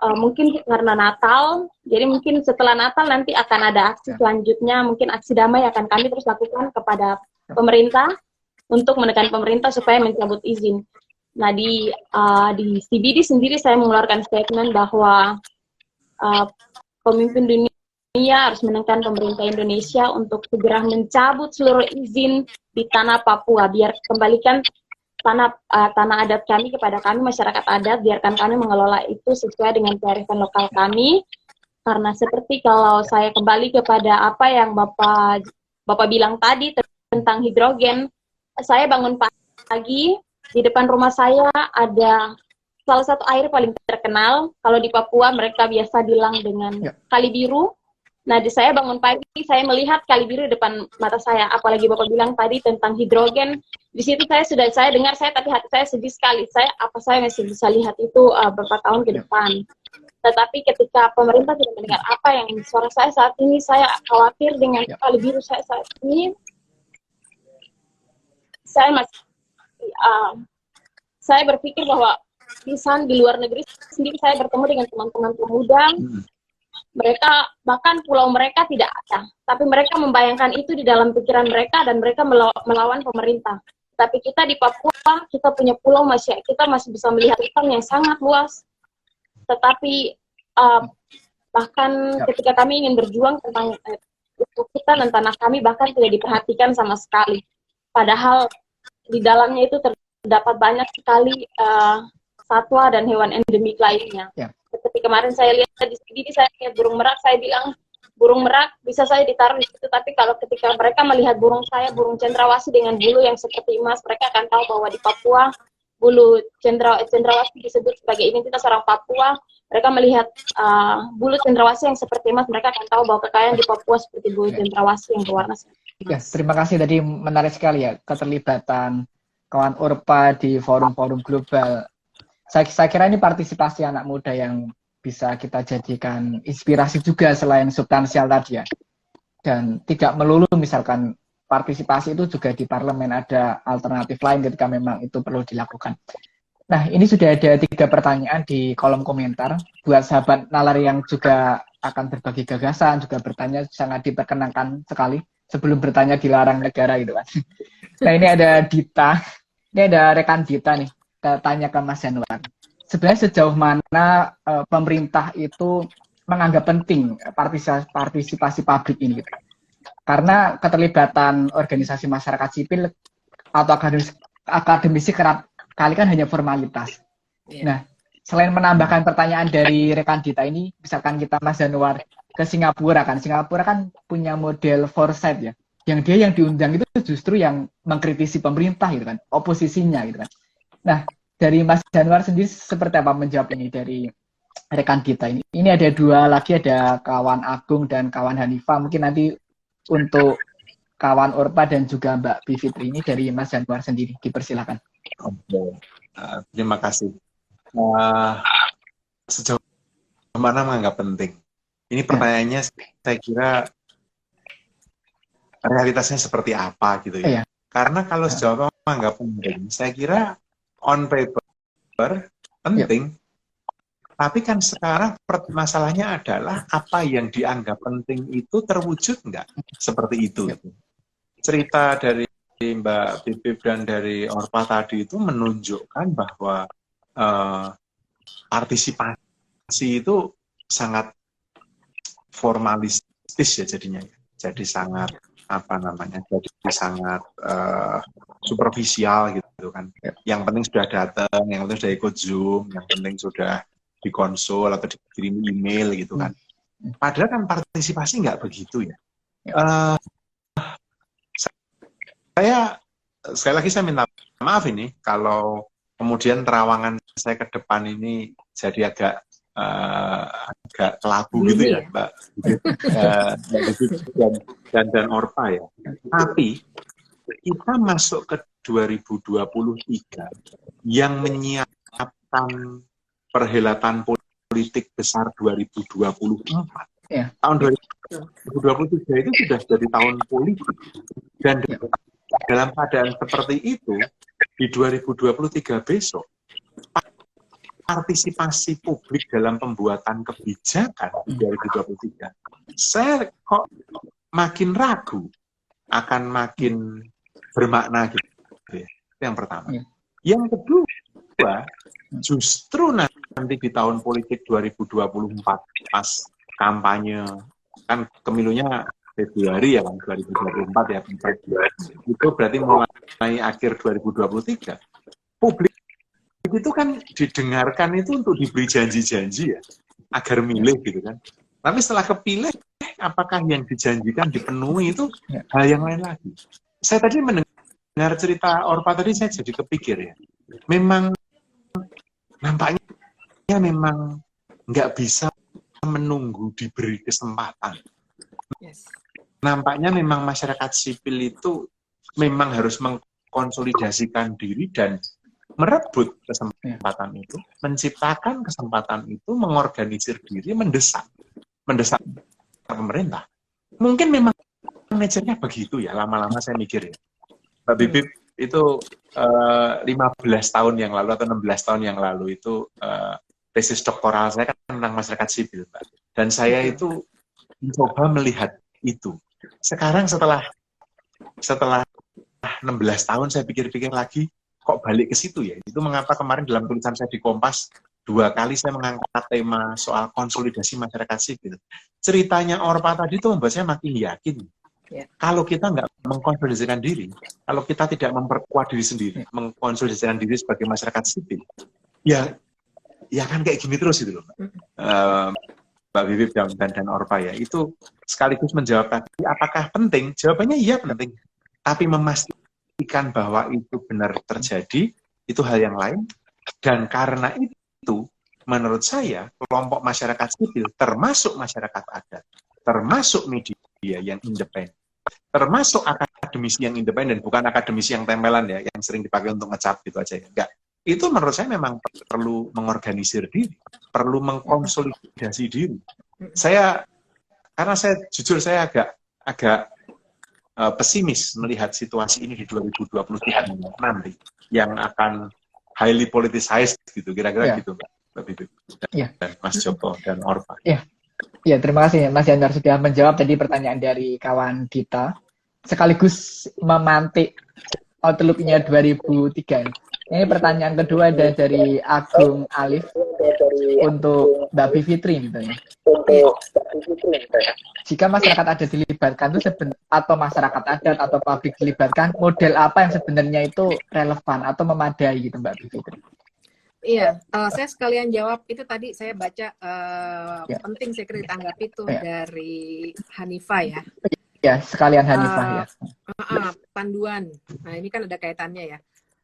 Mungkin karena Natal, jadi mungkin setelah Natal nanti akan ada aksi selanjutnya, mungkin aksi damai akan kami terus lakukan kepada pemerintah untuk menekan pemerintah supaya mencabut izin. Nah, di CBD sendiri saya mengeluarkan statement bahwa pemimpin dunia harus menekan pemerintah Indonesia untuk segera mencabut seluruh izin di tanah Papua, biar kembalikan tanah adat kami kepada kami masyarakat adat, biarkan kami mengelola itu sesuai dengan kearifan lokal kami. Karena seperti kalau saya kembali kepada apa yang Bapak bilang tadi tentang hidrogen, saya bangun pagi, di depan rumah saya ada salah satu air paling terkenal, kalau di Papua mereka biasa bilang dengan Kali Biru. Nah, saya bangun pagi, saya melihat Kali Biru di depan mata saya. Apalagi Bapak bilang tadi tentang hidrogen, di situ saya dengar, tapi hati saya sedih sekali. Saya masih bisa lihat itu beberapa tahun ke depan. Tetapi ketika pemerintah tidak mendengar apa yang suara saya saat ini, saya khawatir dengan Kali Biru saya saat ini. Saya berpikir bahwa di luar negeri sendiri saya bertemu dengan teman-teman pemuda. Mereka, bahkan pulau mereka tidak ada, tapi mereka membayangkan itu di dalam pikiran mereka dan mereka melawan pemerintah. Tapi kita di Papua, kita punya pulau, kita masih bisa melihat hutan yang sangat luas. Tetapi bahkan ketika kami ingin berjuang tentang kita dan tanah kami, bahkan tidak diperhatikan sama sekali. Padahal di dalamnya itu terdapat banyak sekali satwa dan hewan endemik lainnya. Seperti kemarin saya lihat di sini, saya lihat burung merak, saya bilang burung merak bisa saya ditaruh di situ, tapi kalau ketika mereka melihat burung cendrawasih dengan bulu yang seperti emas, mereka akan tahu bahwa di Papua bulu cendrawasih disebut sebagai identitas orang Papua. Mereka melihat bulu cendrawasih yang seperti emas, mereka akan tahu bahwa kekayaan di Papua seperti bulu cendrawasih yang berwarna seperti emas. Terima kasih, tadi menarik sekali ya keterlibatan kawan Urpa di forum-forum global. Saya kira ini partisipasi anak muda yang bisa kita jadikan inspirasi juga selain substansial tadi ya. Dan tidak melulu misalkan partisipasi itu juga di parlemen ada alternatif lain ketika memang itu perlu dilakukan. Nah, ini sudah ada 3 pertanyaan di kolom komentar. Buat sahabat nalar yang juga akan berbagi gagasan, juga bertanya, sangat diperkenankan sekali. Sebelum bertanya dilarang negara gitu kan. Nah, ini ada Dita. Ini ada rekan Dita nih. Tanya ke Mas Januar. Sebenarnya sejauh mana pemerintah itu menganggap penting partisipasi publik ini gitu. Karena keterlibatan organisasi masyarakat sipil atau akademisi kerap kali kan hanya formalitas. Nah, selain menambahkan pertanyaan dari rekan Dita ini, misalkan kita Mas Januar ke Singapura kan punya model foresight ya, yang dia yang diundang itu justru yang mengkritisi pemerintah gitu kan, oposisinya gitu kan. Nah, dari Mas Januar sendiri seperti apa menjawab ini dari rekan Dita ini? Ini ada 2 lagi, ada kawan Agung dan kawan Hanifah. Mungkin nanti untuk kawan Orpa dan juga Mbak Bivitri ini dari Mas Januar sendiri, dipersilakan. Oke. Terima kasih. Sejauh mana menganggap penting? Ini pertanyaannya saya kira realitasnya seperti apa gitu ya. Karena kalau sejauh mana menganggap penting, saya kira on paper penting. Tapi kan sekarang masalahnya adalah apa yang dianggap penting itu terwujud nggak? Seperti itu. Cerita dari Mbak Bibip dan dari Orpa tadi itu menunjukkan bahwa partisipasi itu sangat formalistis ya jadinya. Jadi sangat jadi sangat superficial gitu kan. Yang penting sudah datang, yang penting sudah ikut Zoom, yang penting sudah dikonsul atau dikirim email gitu kan. Padahal kan partisipasi nggak begitu ya. Sekali lagi saya minta maaf ini kalau kemudian terawangan saya ke depan ini jadi agak kelabu gitu ya, Mbak dan Orpa ya. Tapi kita masuk ke 2023 yang menyiapkan perhelatan politik besar 2024. Tahun 2023 itu sudah jadi tahun politik. Dan dalam keadaan seperti itu, di 2023 besok, partisipasi publik dalam pembuatan kebijakan di 2023, saya kok makin ragu akan makin bermakna gitu ya. Itu yang pertama. Yang kedua, justru nanti di tahun politik 2024 pas kampanye, kan pemilunya Februari ya kan, 2024 ya, itu berarti mulai akhir 2023, publik itu kan didengarkan itu untuk diberi janji-janji ya, agar milih gitu kan. Tapi setelah kepilih, apakah yang dijanjikan dipenuhi itu hal yang lain lagi. Saya tadi mendengar cerita Orpa tadi, saya jadi kepikir ya, memang nampaknya memang nggak bisa menunggu diberi kesempatan. Nampaknya memang masyarakat sipil itu memang harus mengkonsolidasikan diri dan merebut kesempatan itu, menciptakan kesempatan itu, mengorganisir diri, mendesak pemerintah. Mungkin memang nature-nya begitu ya, lama-lama saya mikir ya. Mbak Bibip itu 15 tahun yang lalu atau 16 tahun yang lalu itu tesis doktoral saya kan tentang masyarakat sipil, Pak. Dan saya itu mencoba melihat itu. Sekarang setelah 16 tahun saya pikir-pikir lagi, kok balik ke situ ya? Itu mengapa kemarin dalam tulisan saya di Kompas 2 kali saya mengangkat tema soal konsolidasi masyarakat sipil. Ceritanya Orpa tadi itu membuat saya makin yakin. Kalau kita nggak mengkonsolidasikan diri, kalau kita tidak memperkuat diri sendiri, mengkonsolidasikan diri sebagai masyarakat sipil, ya kan kayak gini terus itu loh, Mbak Bibip dan Orpa ya. Itu sekaligus menjawab tadi, apakah penting? Jawabannya iya penting. Tapi memastikan bahwa itu benar terjadi, itu hal yang lain. Dan karena itu, menurut saya, kelompok masyarakat sipil, termasuk masyarakat adat, termasuk media yang independen, termasuk akademisi yang independen, bukan akademisi yang tempelan ya, yang sering dipakai untuk ngecap gitu aja ya. Enggak. Itu menurut saya memang perlu mengorganisir diri, perlu mengkonsolidasi diri. Karena saya jujur saya agak pesimis melihat situasi ini di 2023 nanti yang akan highly politicized gitu, kira-kira gitu Mbak Bibip dan Mas Joko dan Orpa. Ya, terima kasih Mas Yanuar sudah menjawab tadi pertanyaan dari kawan kita, sekaligus memantik outlook-nya 2003. Ini pertanyaan kedua ada dari Agung Alif untuk Mbak Bivitri misalnya. Jika masyarakat adat dilibatkan itu atau masyarakat adat atau publik dilibatkan, model apa yang sebenarnya itu relevan atau memadai gitu Mbak Bivitri? Iya, saya sekalian jawab itu tadi saya baca penting saya kira ditanggapi itu dari Hanifah ya. Ya, sekalian Hanifah ya. Panduan. Nah, ini kan ada kaitannya ya.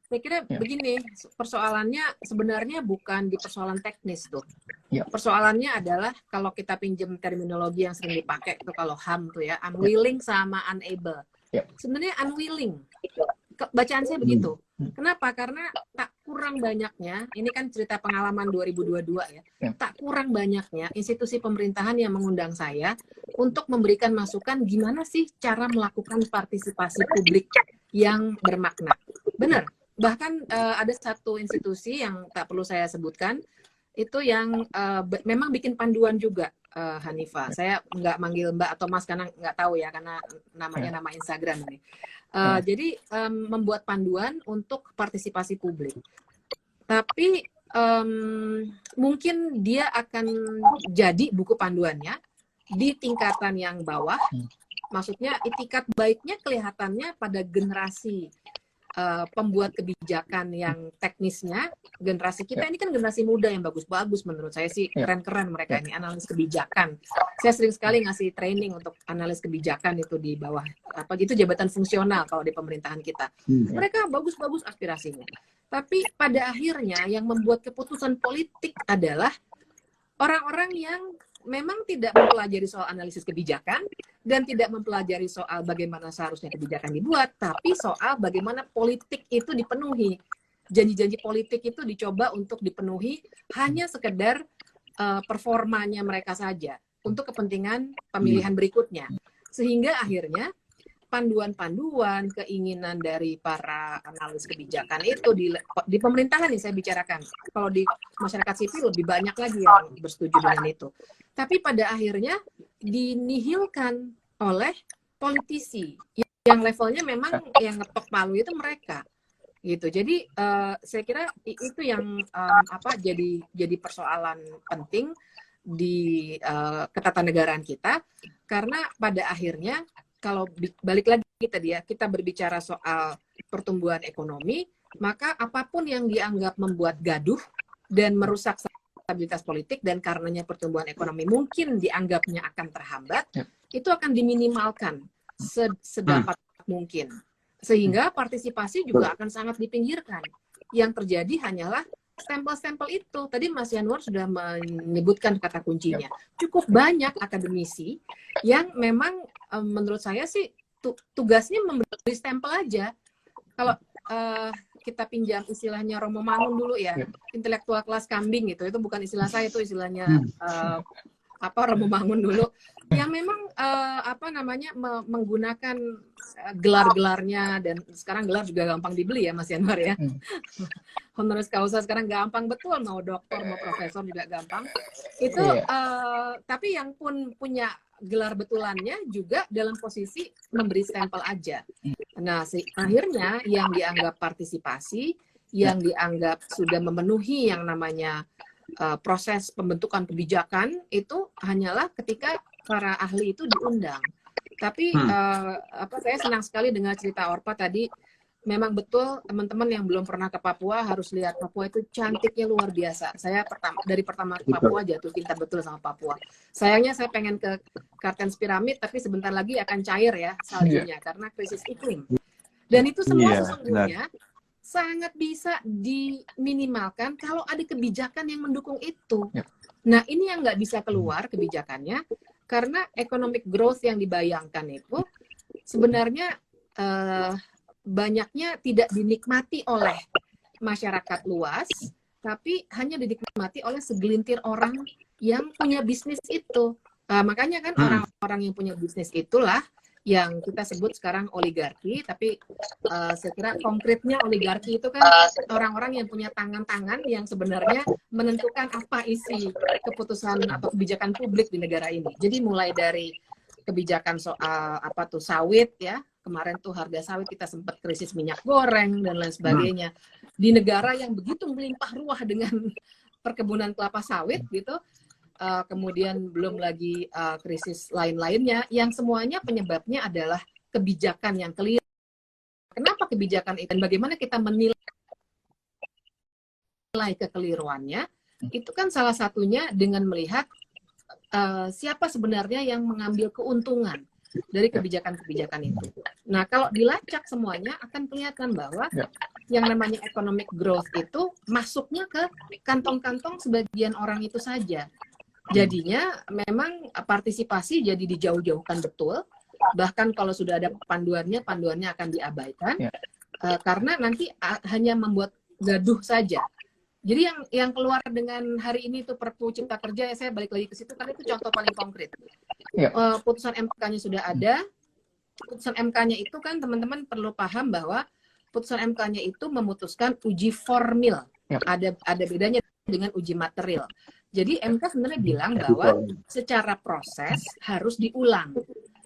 Saya kira begini, persoalannya sebenarnya bukan di persoalan teknis tuh. Persoalannya adalah kalau kita pinjam terminologi yang sering dipakai tuh kalau HAM tuh ya, unwilling sama unable. Sebenarnya unwilling. Bacaan saya begitu. Kenapa? Karena tak kurang banyaknya, ini kan cerita pengalaman 2022 ya, tak kurang banyaknya institusi pemerintahan yang mengundang saya untuk memberikan masukan gimana sih cara melakukan partisipasi publik yang bermakna. Benar. Bahkan ada satu institusi yang tak perlu saya sebutkan, itu yang memang bikin panduan juga, Hanifah. Saya nggak manggil Mbak atau Mas karena nggak tahu ya, karena namanya nama Instagram ini. Jadi membuat panduan untuk partisipasi publik. Tapi mungkin dia akan jadi buku panduannya di tingkatan yang bawah. Maksudnya itikat baiknya kelihatannya pada generasi pembuat kebijakan yang teknisnya. Generasi kita ini kan generasi muda yang bagus-bagus menurut saya sih, keren-keren mereka ini analis kebijakan. Saya sering sekali ngasih training untuk analis kebijakan itu di bawah apa gitu jabatan fungsional kalau di pemerintahan kita. Mereka bagus-bagus aspirasinya. Tapi pada akhirnya yang membuat keputusan politik adalah orang-orang yang memang tidak mempelajari soal analisis kebijakan dan tidak mempelajari soal bagaimana seharusnya kebijakan dibuat, tapi soal bagaimana politik itu dipenuhi. Janji-janji politik itu dicoba untuk dipenuhi hanya sekedar performanya mereka saja untuk kepentingan pemilihan berikutnya. Sehingga akhirnya panduan-panduan, keinginan dari para analis kebijakan itu di pemerintahan nih saya bicarakan. Kalau di masyarakat sipil lebih banyak lagi yang bersetuju dengan itu. Tapi pada akhirnya dinihilkan oleh politisi yang levelnya memang yang ngetok palu itu mereka. Gitu. Jadi saya kira itu yang jadi persoalan penting di ketatanegaraan kita, karena pada akhirnya kalau balik lagi tadi ya, kita berbicara soal pertumbuhan ekonomi, maka apapun yang dianggap membuat gaduh dan merusak stabilitas politik dan karenanya pertumbuhan ekonomi mungkin dianggapnya akan terhambat, itu akan diminimalkan sedapat mungkin. Sehingga partisipasi juga akan sangat dipinggirkan. Yang terjadi hanyalah stempel-stempel itu. Tadi Mas Yanuar sudah menyebutkan kata kuncinya. Cukup banyak akademisi yang memang menurut saya sih tugasnya memberi stempel aja. Kalau kita pinjam istilahnya Romo Mangun dulu ya, intelektual kelas kambing gitu. Itu bukan istilah saya, itu istilahnya Romo Mangun dulu. Yang memang menggunakan gelar-gelarnya, dan sekarang gelar juga gampang dibeli ya Mas Yanuar ya. Honoris causa sekarang gampang betul, mau doktor mau profesor juga gampang. Itu tapi yang pun punya gelar betulannya juga dalam posisi memberi stempel aja. Nah, akhirnya yang dianggap partisipasi, yang dianggap sudah memenuhi yang namanya proses pembentukan kebijakan itu hanyalah ketika para ahli itu diundang. Tapi saya senang sekali dengar cerita Orpa tadi. Memang betul teman-teman yang belum pernah ke Papua harus lihat Papua itu cantiknya luar biasa. Saya dari pertama ke Papua jatuh cinta betul sama Papua. Sayangnya saya pengen ke Kartens Piramid tapi sebentar lagi akan cair ya saljunya karena krisis iklim. Dan itu semua sesungguhnya sangat bisa diminimalkan kalau ada kebijakan yang mendukung itu. Nah, ini yang nggak bisa keluar kebijakannya karena economic growth yang dibayangkan itu sebenarnya banyaknya tidak dinikmati oleh masyarakat luas, tapi hanya dinikmati oleh segelintir orang yang punya bisnis itu. Makanya kan orang-orang yang punya bisnis itulah yang kita sebut sekarang oligarki, tapi saya kira konkretnya oligarki itu kan orang-orang yang punya tangan-tangan yang sebenarnya menentukan apa isi keputusan atau kebijakan publik di negara ini. Jadi mulai dari kebijakan soal apa tuh sawit ya, kemarin tuh harga sawit kita sempat krisis minyak goreng dan lain sebagainya. Di negara yang begitu melimpah ruah dengan perkebunan kelapa sawit gitu, kemudian belum lagi krisis lain-lainnya, yang semuanya penyebabnya adalah kebijakan yang keliru. Kenapa kebijakan itu dan bagaimana kita menilai kekeliruannya? Itu kan salah satunya dengan melihat siapa sebenarnya yang mengambil keuntungan dari kebijakan-kebijakan itu. Nah, kalau dilacak semuanya akan kelihatan bahwa yang namanya economic growth itu masuknya ke kantong-kantong sebagian orang itu saja. Jadinya memang partisipasi jadi dijauh-jauhkan betul. Bahkan kalau sudah ada panduannya akan diabaikan karena nanti hanya membuat gaduh saja. Jadi yang keluar dengan hari ini itu Perpu Cipta Kerja, ya saya balik lagi ke situ karena itu contoh paling konkret. Putusan MK-nya sudah ada. Putusan MK-nya itu kan teman-teman perlu paham bahwa putusan MK-nya itu memutuskan uji formil. Ada bedanya dengan uji material. Jadi MK sebenarnya bilang bahwa secara proses harus diulang.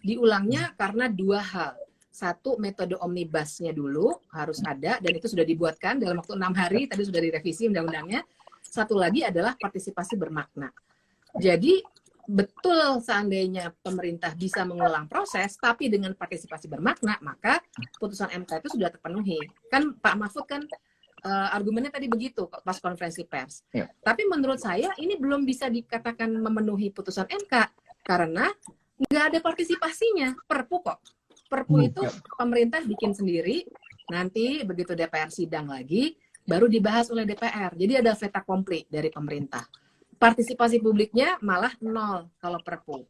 Diulangnya karena dua hal. Satu, metode omnibusnya dulu harus ada, dan itu sudah dibuatkan dalam waktu 6 hari, tadi sudah direvisi undang-undangnya. Satu lagi adalah partisipasi bermakna. Jadi, betul seandainya pemerintah bisa mengulang proses, tapi dengan partisipasi bermakna, maka putusan MK itu sudah terpenuhi. Kan Pak Mahfud kan argumennya tadi begitu pas konferensi pers. Tapi menurut saya ini belum bisa dikatakan memenuhi putusan MK, karena nggak ada partisipasinya. Perpu kok. Perpu itu pemerintah bikin sendiri, nanti begitu DPR sidang lagi, baru dibahas oleh DPR. Jadi ada fait accompli dari pemerintah. Partisipasi publiknya malah 0 kalau Perpu.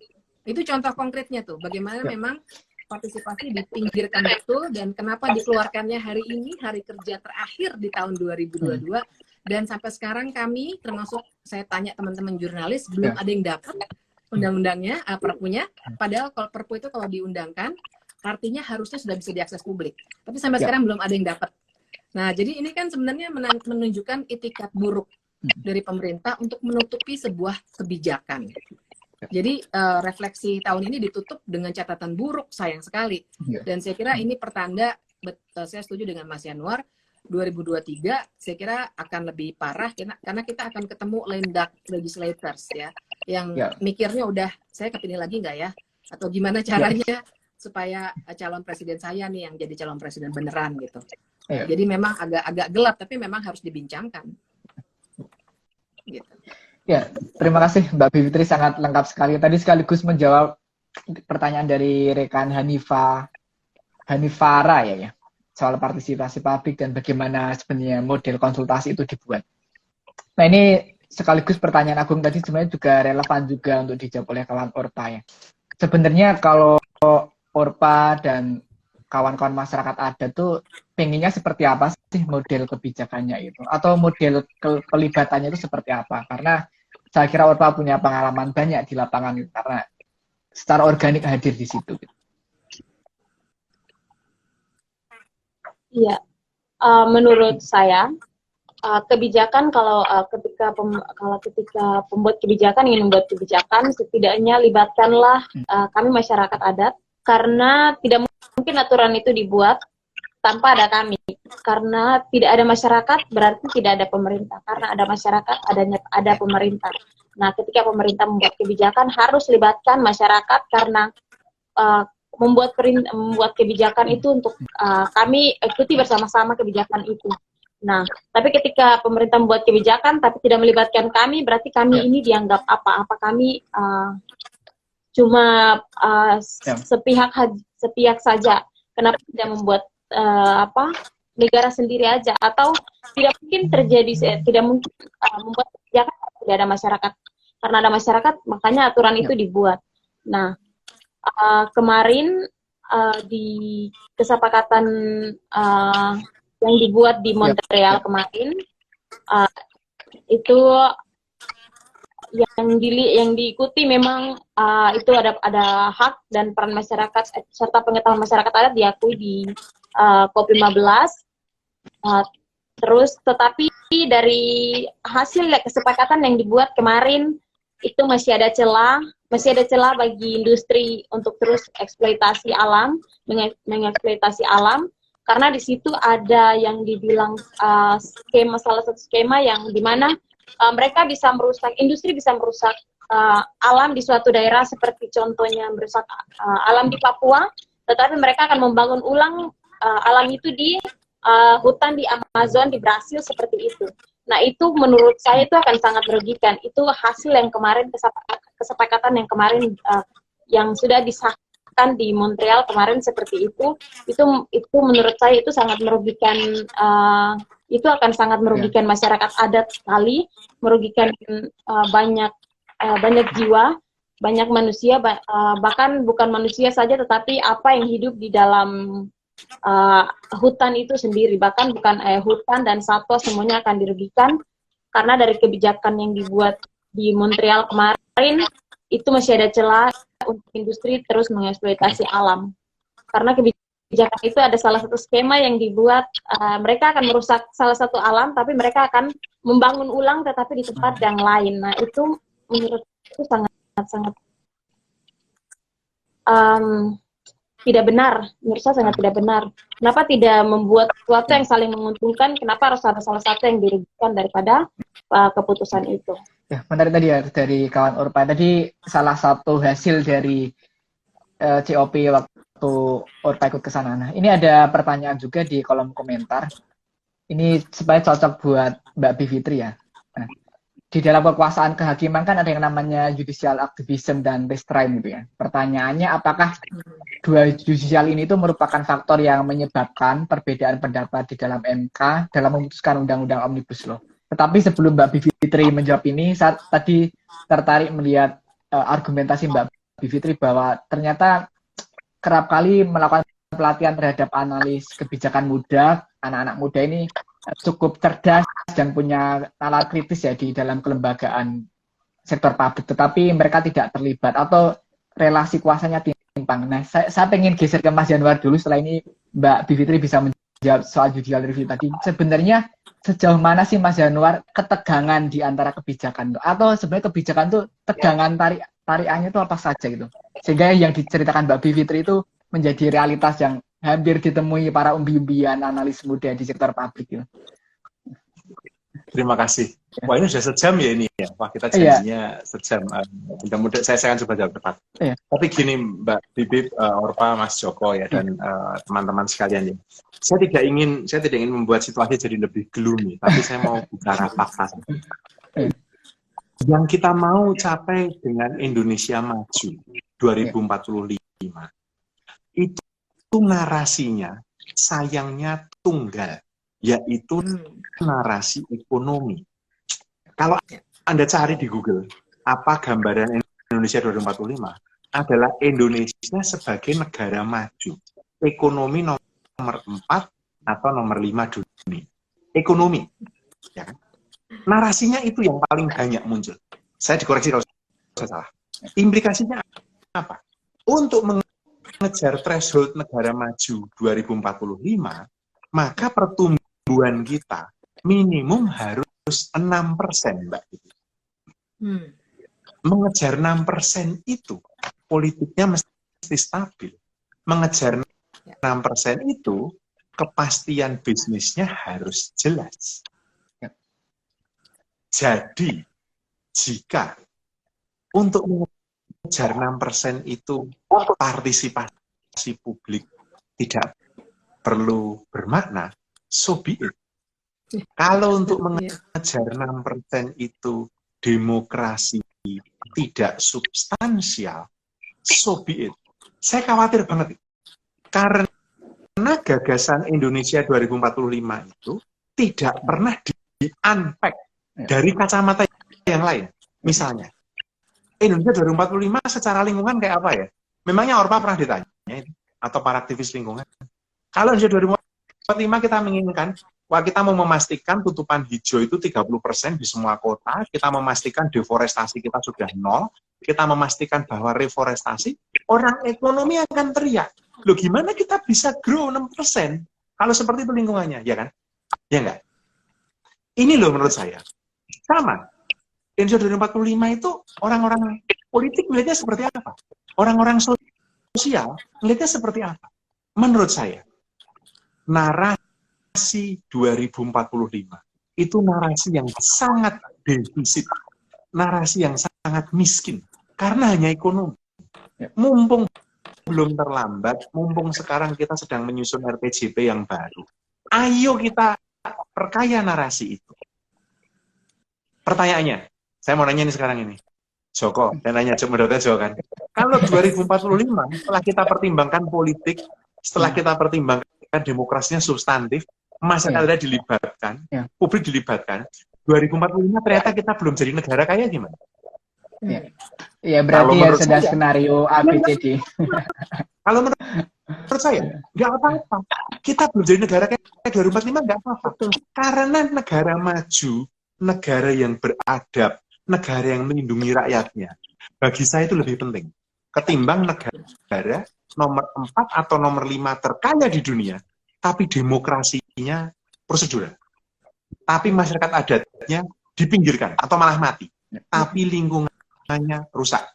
Itu contoh konkretnya tuh, bagaimana memang partisipasi dipinggirkan betul, dan kenapa dikeluarkannya hari ini, hari kerja terakhir di tahun 2022, dan sampai sekarang kami, termasuk saya tanya teman-teman jurnalis, belum ada yang dapat undang-undangnya, Perpunya, padahal kalau Perpu itu kalau diundangkan, artinya harusnya sudah bisa diakses publik. Tapi sampai sekarang belum ada yang dapat. Nah, jadi ini kan sebenarnya menunjukkan itikat buruk dari pemerintah untuk menutupi sebuah kebijakan. Jadi refleksi tahun ini ditutup dengan catatan buruk, sayang sekali. Dan saya kira ini pertanda, saya setuju dengan Mas Yanuar, 2023 saya kira akan lebih parah karena kita akan ketemu lame duck legislators ya, yang mikirnya udah saya kepilih lagi nggak ya, atau gimana caranya supaya calon presiden saya nih yang jadi calon presiden beneran gitu. Jadi memang agak gelap, tapi memang harus dibincangkan. Gitu. Ya, terima kasih Mbak Bivitri, sangat lengkap sekali. Tadi sekaligus menjawab pertanyaan dari rekan Hanifara ya, soal partisipasi publik dan bagaimana sebenarnya model konsultasi itu dibuat. Nah, ini sekaligus pertanyaan Agung tadi sebenarnya juga relevan juga untuk dijawab oleh kawan Orpa ya. Sebenarnya kalau Orpa dan kawan-kawan masyarakat adat tuh pengennya seperti apa sih model kebijakannya itu, atau model pelibatannya itu seperti apa? Karena saya kira Orpa punya pengalaman banyak di lapangan itu, karena secara organik hadir di situ. Iya, menurut saya kebijakan kalau ketika pembuat kebijakan ingin membuat kebijakan, setidaknya libatkanlah kami masyarakat adat, karena tidak mungkin aturan itu dibuat tanpa ada kami. Karena tidak ada masyarakat berarti tidak ada pemerintah. Karena ada masyarakat, ada pemerintah. Nah, ketika pemerintah membuat kebijakan harus libatkan masyarakat, karena membuat kebijakan itu untuk kami ikuti bersama-sama kebijakan itu. Nah, tapi ketika pemerintah membuat kebijakan tapi tidak melibatkan kami, berarti kami ini dianggap apa kami cuma sepihak saja. Kenapa tidak membuat negara sendiri aja, atau tidak mungkin membuat kebijakan tidak ada masyarakat. Karena ada masyarakat, makanya aturan itu dibuat. Nah, kemarin di kesepakatan yang dibuat di Montreal kemarin, itu yang diikuti memang itu ada hak dan peran masyarakat serta pengetahuan masyarakat adat diakui di COP15. Terus tetapi dari hasil kesepakatan yang dibuat kemarin itu masih ada celah bagi industri untuk terus eksploitasi alam, mengeksploitasi alam, karena di situ ada yang dibilang salah satu skema yang dimana mereka bisa merusak, industri bisa merusak alam di suatu daerah, seperti contohnya merusak alam di Papua, tetapi mereka akan membangun ulang alam itu di hutan di Amazon, di Brasil, seperti itu. Nah, itu menurut saya itu akan sangat merugikan. Itu hasil yang kemarin, kesepakatan yang kemarin yang sudah disahkan di Montreal kemarin seperti itu menurut saya itu sangat merugikan, itu akan sangat merugikan masyarakat adat sekali, merugikan banyak jiwa, banyak manusia, bahkan bukan manusia saja, tetapi apa yang hidup di dalam hutan itu sendiri, bahkan bukan hutan dan satwa semuanya akan dirugikan karena dari kebijakan yang dibuat di Montreal kemarin itu masih ada celah untuk industri terus mengeksploitasi alam, karena kebijakan itu ada salah satu skema yang dibuat, mereka akan merusak salah satu alam tapi mereka akan membangun ulang tetapi di tempat yang lain. Nah, itu menurut itu sangat tidak benar, menurut saya sangat tidak benar. Kenapa tidak membuat sesuatu yang saling menguntungkan? Kenapa harus ada salah satu yang dirugikan daripada keputusan itu? Ya, menarik tadi ya dari kawan Urpa. Tadi salah satu hasil dari COP waktu Urpa ikut ke sana. Nah, ini ada pertanyaan juga di kolom komentar. Ini supaya cocok buat Mbak Bivitri ya. Nah, di dalam kekuasaan kehakiman kan ada yang namanya judicial activism dan restraint gitu ya. Pertanyaannya, apakah dua judicial ini itu merupakan faktor yang menyebabkan perbedaan pendapat di dalam MK dalam memutuskan undang-undang Omnibus Law? Tetapi sebelum Mbak Bivitri menjawab ini, saya tadi tertarik melihat argumentasi Mbak Bivitri bahwa ternyata kerap kali melakukan pelatihan terhadap analis kebijakan muda, anak-anak muda ini cukup cerdas dan punya nalar kritis ya di dalam kelembagaan sektor publik, tetapi mereka tidak terlibat atau relasi kuasanya timpang. Nah, saya pengen geser ke Mas Januar dulu, setelah ini Mbak Bivitri bisa menjawab soal judicial review tadi. Sebenarnya sejauh mana sih Mas Januar ketegangan di antara kebijakan itu? Atau sebenarnya kebijakan itu tegangan tarikannya itu apa saja gitu? Sehingga yang diceritakan Mbak Bivitri itu menjadi realitas yang hampir ditemui para umbi-umbian analis muda di sektor publik gitu. Terima kasih. Wah, ini sudah sejam ya ini ya. Wah, kita janjinya sejam. Mudah-mudahan saya akan coba jawab tepat. Tapi gini Mbak Bibip, Orpa, Mas Joko ya, dan teman-teman sekalian ya. Saya tidak ingin membuat situasi jadi lebih gloomy, tapi saya mau bicara fakta. Yang kita mau capai dengan Indonesia Maju 2045 itu narasinya sayangnya tunggal, yaitu narasi ekonomi. Kalau Anda cari di Google, apa gambaran Indonesia 2045? Adalah Indonesia sebagai negara maju. Ekonomi nomor 4 atau nomor 5 dunia. Ekonomi. Ya kan? Narasinya itu yang paling banyak muncul. Saya dikoreksi kalau saya salah. Implikasinya apa? Untuk mengejar threshold negara maju 2045, maka pertumbuhan kita minimum harus 6%, Mbak. Mengejar 6% itu, politiknya mesti stabil. Mengejar 6% itu, kepastian bisnisnya harus jelas. Jadi, jika untuk mengejar 6% itu partisipasi publik tidak perlu bermakna, so be it. Kalau untuk mengejar 6% itu demokrasi tidak substansial, so be it. Saya khawatir banget. Karena gagasan Indonesia 2045 itu tidak pernah di-unpack dari kacamata yang lain. Misalnya, Indonesia 2045 secara lingkungan kayak apa ya? Memangnya Orpa pernah ditanya atau para aktivis lingkungan? Kalau Indonesia 2045 kita menginginkan Wah, kita mau memastikan tutupan hijau itu 30% di semua kota, kita memastikan deforestasi kita sudah nol, kita memastikan bahwa reforestasi, orang ekonomi akan teriak. Loh, gimana kita bisa grow 6% kalau seperti itu lingkungannya, ya kan? Ya enggak? Ini loh menurut saya. Sama. Indonesia 2045 itu orang-orang politik melihatnya seperti apa? Orang-orang sosial melihatnya seperti apa? Menurut saya, narasi 2045 itu narasi yang sangat defisit, narasi yang sangat miskin, karena hanya ekonomi. Mumpung belum terlambat, mumpung sekarang kita sedang menyusun RPJP yang baru, ayo kita perkaya narasi itu. Pertanyaannya, saya mau nanya nih sekarang ini, Joko, saya nanya menurutnya Joko kan, kalau 2045 setelah kita pertimbangkan politik, setelah kita pertimbangkan demokrasinya substantif, masyarakat dilibatkan, publik dilibatkan, 2045 ternyata kita belum jadi negara kaya gimana? Ya berarti ya sudah skenario ABCD. Kalau menurut saya, nggak apa-apa. Kita belum jadi negara kaya 2045 nggak apa-apa. Karena negara maju, negara yang beradab, negara yang melindungi rakyatnya, bagi saya itu lebih penting ketimbang negara nomor 4 atau nomor 5 terkaya di dunia, tapi demokrasinya prosedural. Tapi masyarakat adatnya dipinggirkan atau malah mati. Tapi lingkungannya rusak.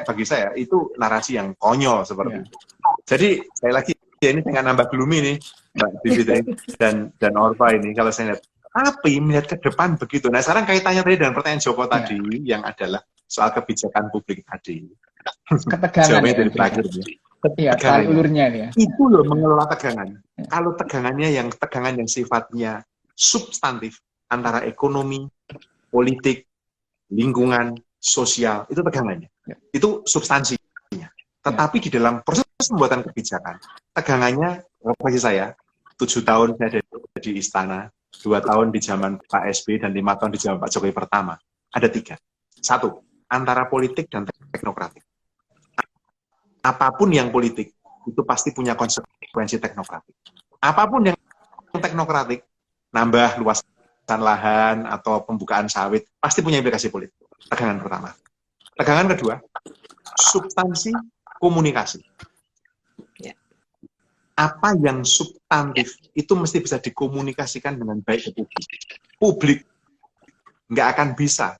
Bagi saya itu narasi yang konyol seperti itu. Jadi saya lagi ini dengan nambah gloomy nih, Mbak Bivitri dan Orva ini kalau saya lihat. Tapi melihat ke depan begitu. Nah sekarang kaitannya tadi dengan pertanyaan Joko tadi yang adalah soal kebijakan publik tadi. Ketegangan dari terakhir tarik ulurnya ya. Itu loh mengelola tegangan. Kalau tegangannya tegangan yang sifatnya substantif antara ekonomi, politik, lingkungan, sosial, itu tegangannya. Itu substansinya. Tetapi di dalam proses pembuatan kebijakan, tegangannya bagi saya 7 tahun saya ada di istana, 2 tahun di zaman Pak SBY dan 5 tahun di zaman Pak Jokowi pertama. Ada 3. 1, antara politik dan teknokratik. Apapun yang politik, itu pasti punya konsekuensi teknokratik. Apapun yang teknokratik, nambah luasan lahan atau pembukaan sawit, pasti punya implikasi politik. Tegangan pertama. Tegangan kedua, substansi komunikasi. Apa yang substantif itu mesti bisa dikomunikasikan dengan baik ke publik. Publik nggak akan bisa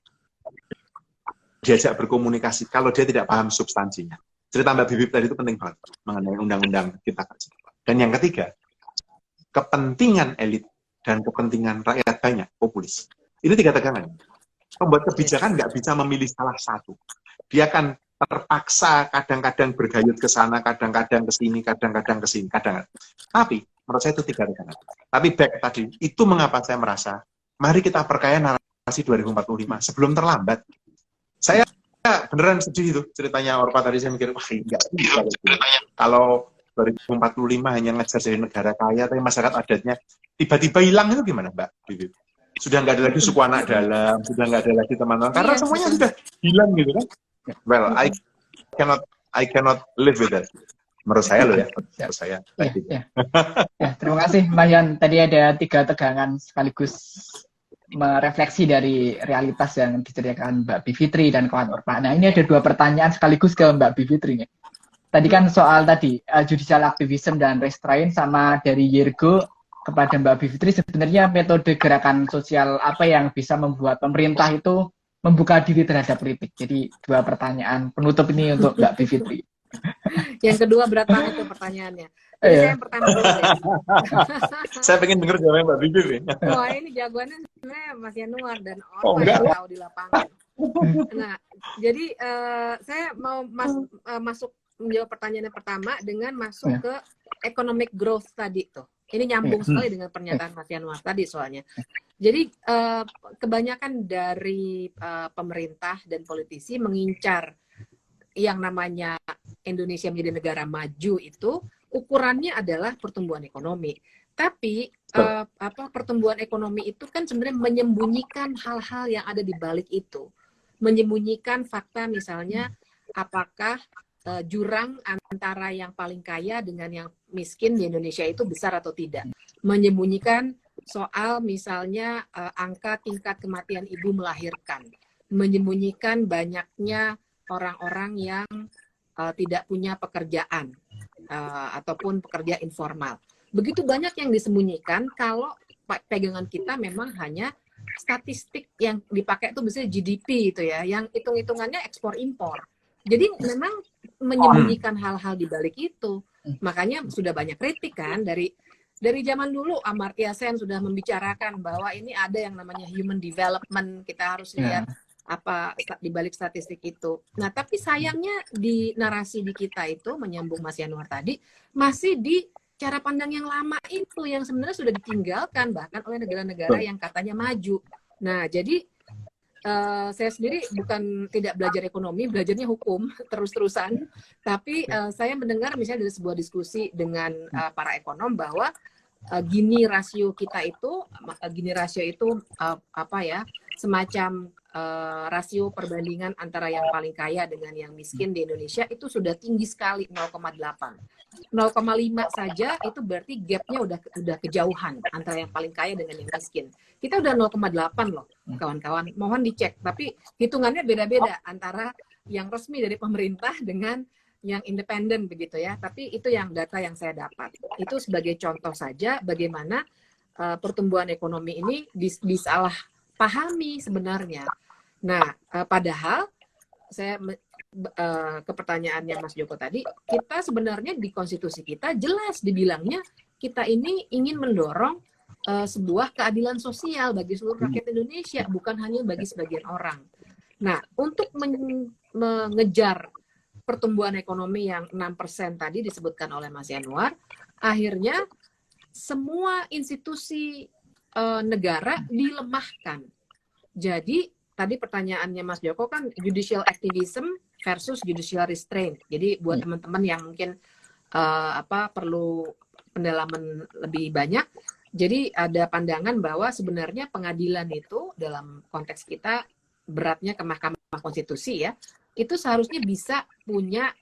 diajak berkomunikasi kalau dia tidak paham substansinya. Cerita Mbak Bibip tadi itu penting banget mengenai undang-undang kita kerja. Dan yang ketiga, kepentingan elit dan kepentingan rakyat banyak, populis. Ini 3 tegangan. Pembuat kebijakan nggak bisa memilih salah satu. Dia akan terpaksa kadang-kadang bergayut ke sana, kadang-kadang ke sini, kadang-kadang ke sini, kadang-kadang. Tapi menurut saya itu 3 tegangan. Tapi back tadi, itu mengapa saya merasa, mari kita perkaya narasi 2045 sebelum terlambat. Saya beneran sedih itu ceritanya Orpa tadi, saya mikir, wah enggak bisa. Kalau 2045 hanya ngejar jadi negara kaya, tapi masyarakat adatnya tiba-tiba hilang, itu gimana Mbak Bibi? Sudah nggak ada lagi suku anak dalam, sudah nggak ada lagi teman-teman, karena semuanya sudah hilang gitu kan. Well, I cannot live with that. Menurut saya loh ya, menurut saya. Terima kasih Mbak Yan. Tadi ada 3 tegangan sekaligus merefleksi dari realitas yang diceritakan Mbak Bivitri dan kawan Orpa. Nah ini ada 2 pertanyaan sekaligus ke Mbak Bivitri nih. Tadi kan soal judicial activism dan restraint, sama dari Yergo kepada Mbak Bivitri, sebenarnya metode gerakan sosial apa yang bisa membuat pemerintah itu membuka diri terhadap kritik. Jadi 2 pertanyaan penutup ini untuk Mbak Bivitri. Yang kedua berat banget tuh pertanyaannya. Jadi saya yang pertama dulu deh. Saya pengen denger jawabnya Mbak Bivitri. Wah ini jagoannya sebenarnya Mas Yanuar dan Orpa yang tahu di lapangan. Nah, jadi saya mau masuk menjawab pertanyaan yang pertama dengan masuk ke economic growth tadi tuh. Ini nyambung sekali dengan pernyataan Mas Yanuar tadi soalnya. Jadi kebanyakan dari pemerintah dan politisi mengincar yang namanya Indonesia menjadi negara maju itu ukurannya adalah pertumbuhan ekonomi. Tapi pertumbuhan ekonomi itu kan sebenarnya menyembunyikan hal-hal yang ada di balik itu. Menyembunyikan fakta misalnya apakah jurang antara yang paling kaya dengan yang miskin di Indonesia itu besar atau tidak. Menyembunyikan soal misalnya angka tingkat kematian ibu melahirkan, menyembunyikan banyaknya orang-orang yang tidak punya pekerjaan ataupun pekerja informal. Begitu banyak yang disembunyikan kalau pegangan kita memang hanya statistik yang dipakai itu biasanya GDP itu ya, yang hitung-hitungannya ekspor impor. Jadi memang menyembunyikan hal-hal di balik itu. Makanya sudah banyak kritik kan dari zaman dulu. Amartya Sen sudah membicarakan bahwa ini ada yang namanya human development, kita harus lihat apa di balik statistik itu. Nah, tapi sayangnya di narasi di kita itu, menyambung Mas Yanuar tadi, masih di cara pandang yang lama itu yang sebenarnya sudah ditinggalkan bahkan oleh negara-negara yang katanya maju. Nah, jadi saya sendiri bukan tidak belajar ekonomi, belajarnya hukum terus-terusan. Tapi saya mendengar misalnya dari sebuah diskusi dengan para ekonom bahwa Gini rasio kita itu, Gini rasio itu apa ya, semacam rasio perbandingan antara yang paling kaya dengan yang miskin di Indonesia itu sudah tinggi sekali, 0,8. 0,5 saja itu berarti gapnya udah kejauhan antara yang paling kaya dengan yang miskin. Kita udah 0,8 loh, kawan-kawan. Mohon dicek, tapi hitungannya beda-beda antara yang resmi dari pemerintah dengan yang independen begitu ya. Tapi itu yang data yang saya dapat. Itu sebagai contoh saja bagaimana pertumbuhan ekonomi ini disalah pahami sebenarnya. Nah, padahal saya ke pertanyaannya Mas Joko tadi, kita sebenarnya di konstitusi kita jelas dibilangnya kita ini ingin mendorong sebuah keadilan sosial bagi seluruh rakyat Indonesia, bukan hanya bagi sebagian orang. Nah, untuk mengejar pertumbuhan ekonomi yang 6% tadi disebutkan oleh Mas Yanuar, akhirnya semua institusi negara dilemahkan. Jadi tadi pertanyaannya Mas Joko kan judicial activism versus judicial restraint. Jadi buat teman-teman yang mungkin perlu pendalaman lebih banyak, jadi ada pandangan bahwa sebenarnya pengadilan itu dalam konteks kita beratnya ke Mahkamah Konstitusi ya, itu seharusnya bisa punya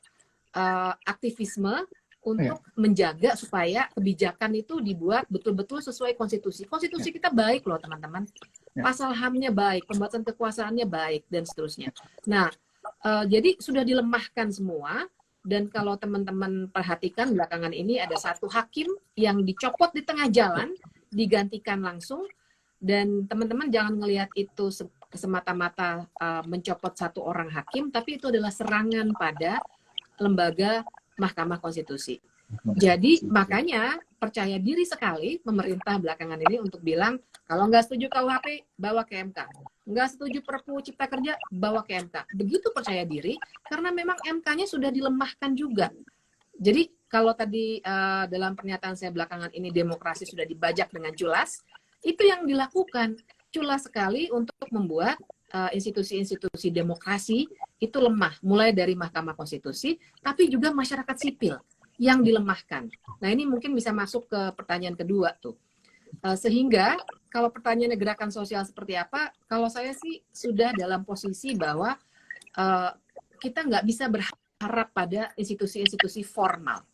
aktivisme untuk menjaga supaya kebijakan itu dibuat betul-betul sesuai konstitusi. Konstitusi kita baik loh teman-teman. Pasal HAM-nya baik, pembatasan kekuasaannya baik, dan seterusnya. Nah, jadi sudah dilemahkan semua, dan kalau teman-teman perhatikan belakangan ini ada satu hakim yang dicopot di tengah jalan, digantikan langsung, dan teman-teman jangan ngelihat itu semata-mata mencopot satu orang hakim, tapi itu adalah serangan pada lembaga Mahkamah Konstitusi. Jadi makanya percaya diri sekali pemerintah belakangan ini untuk bilang kalau nggak setuju KUHP bawa ke MK, nggak setuju Perpu Cipta Kerja bawa ke MK. Begitu percaya diri karena memang MK-nya sudah dilemahkan juga. Jadi kalau tadi dalam pernyataan saya belakangan ini demokrasi sudah dibajak dengan culas, itu yang dilakukan culas sekali untuk membuat institusi-institusi demokrasi itu lemah, mulai dari Mahkamah Konstitusi, tapi juga masyarakat sipil yang dilemahkan. Nah ini mungkin bisa masuk ke pertanyaan kedua tuh. Sehingga kalau pertanyaannya gerakan sosial seperti apa, kalau saya sih sudah dalam posisi bahwa kita nggak bisa berharap pada institusi-institusi formal.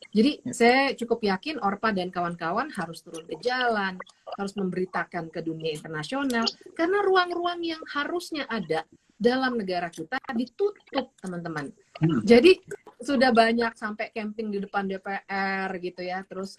Jadi saya cukup yakin Orpa dan kawan-kawan harus turun ke jalan, harus memberitakan ke dunia internasional, karena ruang-ruang yang harusnya ada dalam negara kita ditutup, teman-teman. Jadi sudah banyak sampai camping di depan DPR gitu ya, terus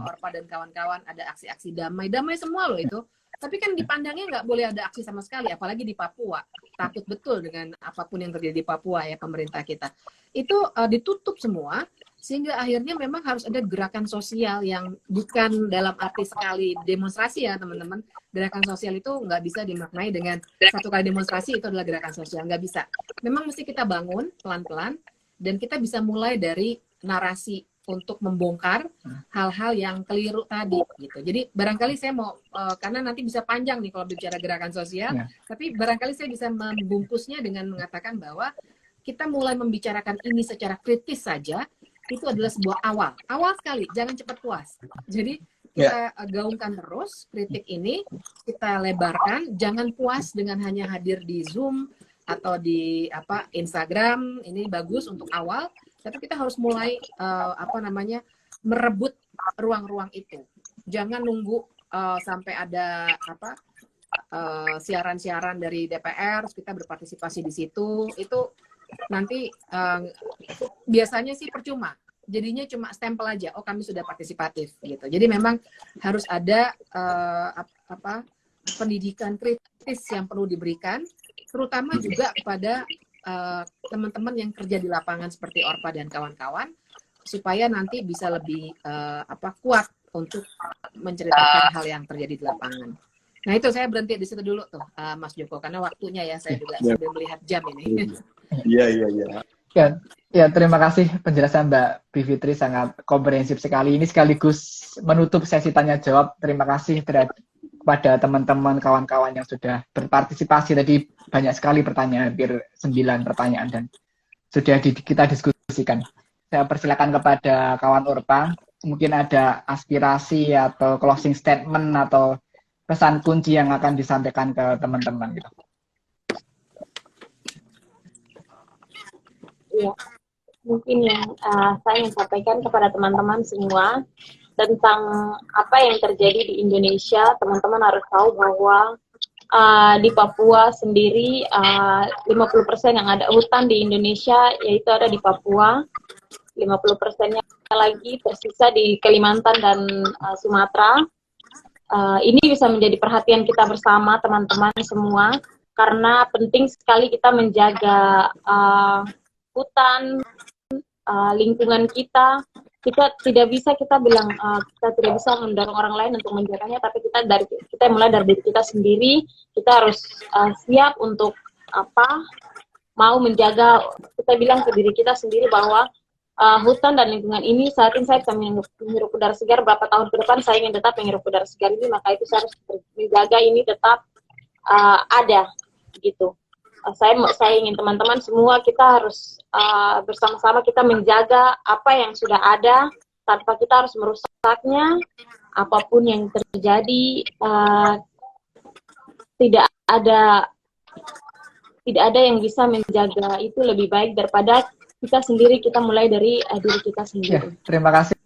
Orpa dan kawan-kawan ada aksi-aksi damai semua loh itu. Tapi kan dipandangnya nggak boleh ada aksi sama sekali, apalagi di Papua. Takut betul dengan apapun yang terjadi di Papua ya pemerintah kita. Itu ditutup semua, sehingga akhirnya memang harus ada gerakan sosial yang bukan dalam arti sekali demonstrasi ya teman-teman. Gerakan sosial itu nggak bisa dimaknai dengan satu kali demonstrasi itu adalah gerakan sosial, nggak bisa. Memang mesti kita bangun pelan-pelan, dan kita bisa mulai dari narasi untuk membongkar hal-hal yang keliru tadi gitu. Jadi barangkali saya mau karena nanti bisa panjang nih kalau bicara gerakan sosial, tapi barangkali saya bisa membungkusnya dengan mengatakan bahwa kita mulai membicarakan ini secara kritis saja itu adalah sebuah awal sekali, jangan cepat puas. Jadi kita gaungkan terus kritik ini, kita lebarkan, jangan puas dengan hanya hadir di Zoom atau di Instagram, ini bagus untuk awal. Tapi kita harus mulai merebut ruang-ruang itu. Jangan nunggu sampai ada apa siaran-siaran dari DPR, kita berpartisipasi di situ, itu nanti biasanya sih percuma. Jadinya cuma stempel aja, oh kami sudah partisipatif gitu. Jadi memang harus ada pendidikan kritis yang perlu diberikan, terutama juga kepada teman-teman yang kerja di lapangan seperti Orpa dan kawan-kawan, supaya nanti bisa lebih kuat untuk menceritakan hal yang terjadi di lapangan. Nah itu saya berhenti di situ dulu tuh, Mas Joko, karena waktunya ya saya juga sambil melihat jam ini. Iya. Ya, terima kasih penjelasan Mbak Bivitri, sangat komprehensif sekali. Ini sekaligus menutup sesi tanya jawab. Terima kasih kepada teman-teman kawan-kawan yang sudah berpartisipasi. Tadi banyak sekali pertanyaan, hampir 9 pertanyaan, dan sudah kita diskusikan. Saya persilakan kepada kawan Orpa, mungkin ada aspirasi atau closing statement atau pesan kunci yang akan disampaikan ke teman-teman gitu. Ya, mungkin yang saya ingin sampaikan kepada teman-teman semua tentang apa yang terjadi di Indonesia. Teman-teman harus tahu bahwa di Papua sendiri 50% yang ada hutan di Indonesia yaitu ada di Papua, 50%-nya lagi tersisa di Kalimantan dan Sumatera. Ini bisa menjadi perhatian kita bersama teman-teman semua, karena penting sekali kita menjaga hutan, lingkungan kita tidak bisa kita bilang kita tidak bisa mendorong orang lain untuk menjaganya, tapi kita mulai dari diri kita sendiri. Kita harus siap untuk mau menjaga. Kita bilang ke diri kita sendiri bahwa hutan dan lingkungan ini saat ini saya bisa menghirup udara segar, berapa tahun ke depan saya ingin tetap menghirup udara segar ini, maka itu saya harus menjaga ini tetap ada gitu. Saya ingin teman-teman semua kita harus bersama-sama kita menjaga apa yang sudah ada tanpa kita harus merusaknya. Apapun yang terjadi, tidak ada yang bisa menjaga itu lebih baik daripada kita sendiri. Kita mulai dari diri kita sendiri. Ya, terima kasih.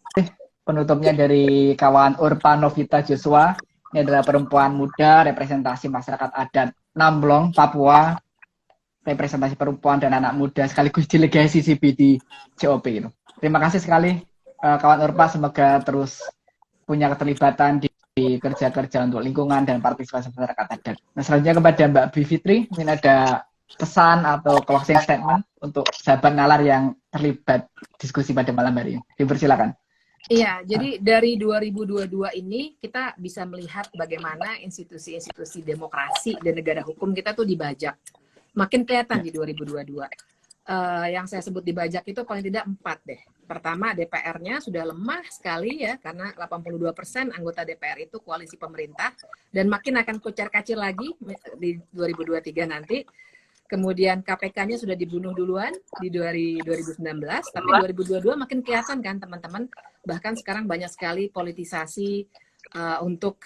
Penutupnya dari kawan Orpa Novita Joshua. Ini adalah perempuan muda representasi masyarakat adat Namblong, Papua. Representasi perempuan dan anak muda sekaligus delegasi CBD COP itu. Terima kasih sekali kawan Orpa, semoga terus punya keterlibatan di kerja-kerja untuk lingkungan dan partisipasi masyarakat adat. Nah, selanjutnya kepada Mbak Bivitri, mungkin ada pesan atau closing statement untuk sahabat nalar yang terlibat diskusi pada malam hari ini. Dipersilakan. Iya, jadi dari 2022 ini kita bisa melihat bagaimana institusi-institusi demokrasi dan negara hukum kita tuh dibajak. Makin kelihatan di 2022. Yang saya sebut dibajak itu paling tidak 4 deh. Pertama, DPR-nya sudah lemah sekali ya, karena 82% anggota DPR itu koalisi pemerintah, dan makin akan kocar-kacir lagi di 2023 nanti. Kemudian KPK-nya sudah dibunuh duluan di 2019, tapi 2022 makin kelihatan kan teman-teman. Bahkan sekarang banyak sekali politisasi untuk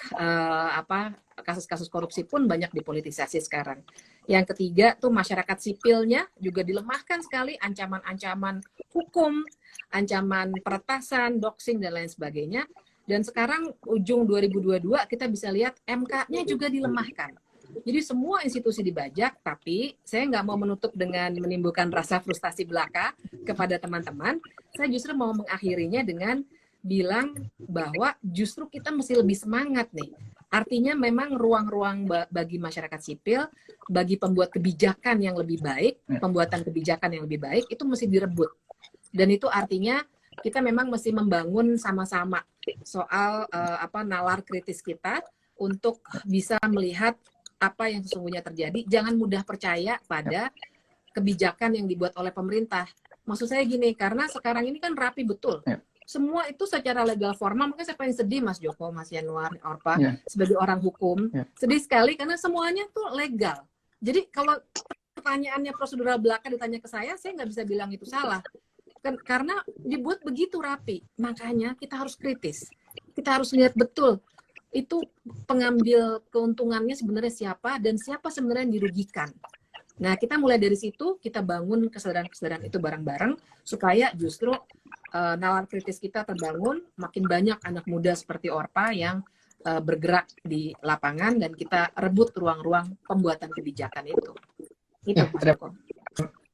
kasus-kasus korupsi pun banyak dipolitisasi sekarang. Yang ketiga tuh masyarakat sipilnya juga dilemahkan sekali, ancaman-ancaman hukum, ancaman peretasan, doxing dan lain sebagainya. Dan sekarang ujung 2022 kita bisa lihat MK-nya juga dilemahkan. Jadi semua institusi dibajak, tapi saya nggak mau menutup dengan menimbulkan rasa frustasi belaka kepada teman-teman. Saya justru mau mengakhirinya dengan bilang bahwa justru kita mesti lebih semangat nih. Artinya memang ruang-ruang bagi masyarakat sipil, bagi pembuat kebijakan yang lebih baik, pembuatan kebijakan yang lebih baik itu mesti direbut. Dan itu artinya kita memang mesti membangun sama-sama soal nalar kritis kita untuk bisa melihat apa yang sesungguhnya terjadi. Jangan mudah percaya pada kebijakan yang dibuat oleh pemerintah. Maksud saya gini, karena sekarang ini kan rapi betul. Semua itu secara legal formal. Makanya saya paling sedih Mas Joko, Mas Yanuar, Orpa, sebagai orang hukum. Sedih sekali karena semuanya tuh legal. Jadi kalau pertanyaannya prosedural belaka ditanya ke saya nggak bisa bilang itu salah. Karena dibuat begitu rapi. Makanya kita harus kritis. Kita harus lihat betul itu pengambil keuntungannya sebenarnya siapa dan siapa sebenarnya yang dirugikan. Nah, kita mulai dari situ, kita bangun kesadaran-kesadaran itu bareng-bareng supaya justru nalar kritis kita terbangun, makin banyak anak muda seperti Orpa yang bergerak di lapangan dan kita rebut ruang-ruang pembuatan kebijakan itu. Itu Mas Joko.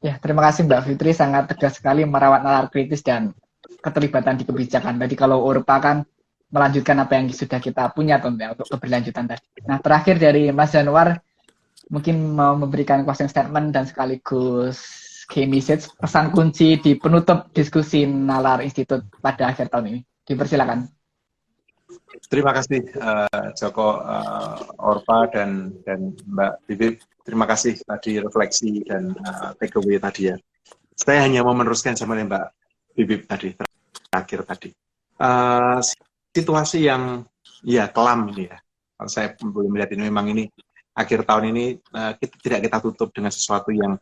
Ya, terima kasih Mbak Fitri, sangat tegas sekali merawat nalar kritis dan keterlibatan di kebijakan. Tadi kalau Orpa kan melanjutkan apa yang sudah kita punya tentunya untuk keberlanjutan tadi. Nah, terakhir dari Mas Januar, mungkin mau memberikan closing statement dan sekaligus key message, pesan kunci di penutup diskusi Nalar Institute pada akhir tahun ini. Dipersilakan. Terima kasih Joko, Orpa dan Mbak Bibip. Terima kasih tadi refleksi dan take away tadi ya. Saya hanya mau meneruskan sama Mbak Bibip tadi, terakhir tadi. Situasi yang ya kelam ini ya. Kalau saya boleh melihat ini memang ini akhir tahun ini tidak kita tutup dengan sesuatu yang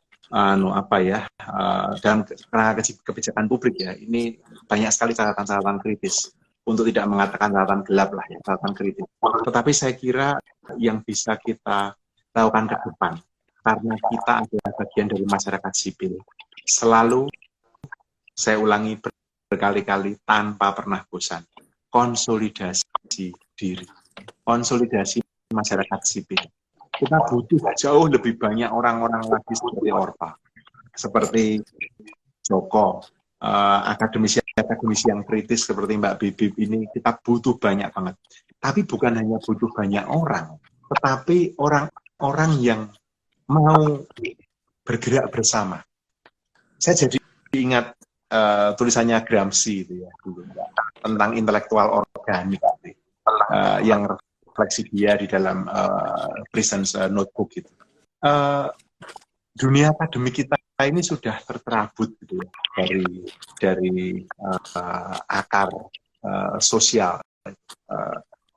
dalam kerangka kebijakan publik ya. Ini banyak sekali catatan-catatan kritis. Untuk tidak mengatakan catatan gelap lah ya, catatan kritis. Tetapi saya kira yang bisa kita lakukan ke depan, karena kita adalah bagian dari masyarakat sipil, selalu, saya ulangi berkali-kali tanpa pernah bosan, konsolidasi diri, konsolidasi masyarakat sipil. Kita butuh jauh lebih banyak orang-orang lagi seperti Orpa, seperti Joko, akademisi yang kritis seperti Mbak Bibip ini, kita butuh banyak banget. Tapi bukan hanya butuh banyak orang, tetapi orang-orang yang mau bergerak bersama. Saya jadi ingat tulisannya Gramsci itu ya, dulu, tentang intelektual organik yang refleksi dia di dalam Prison's Notebook itu. Dunia akademik kita ini sudah tercerabut gitu ya, dari akar sosial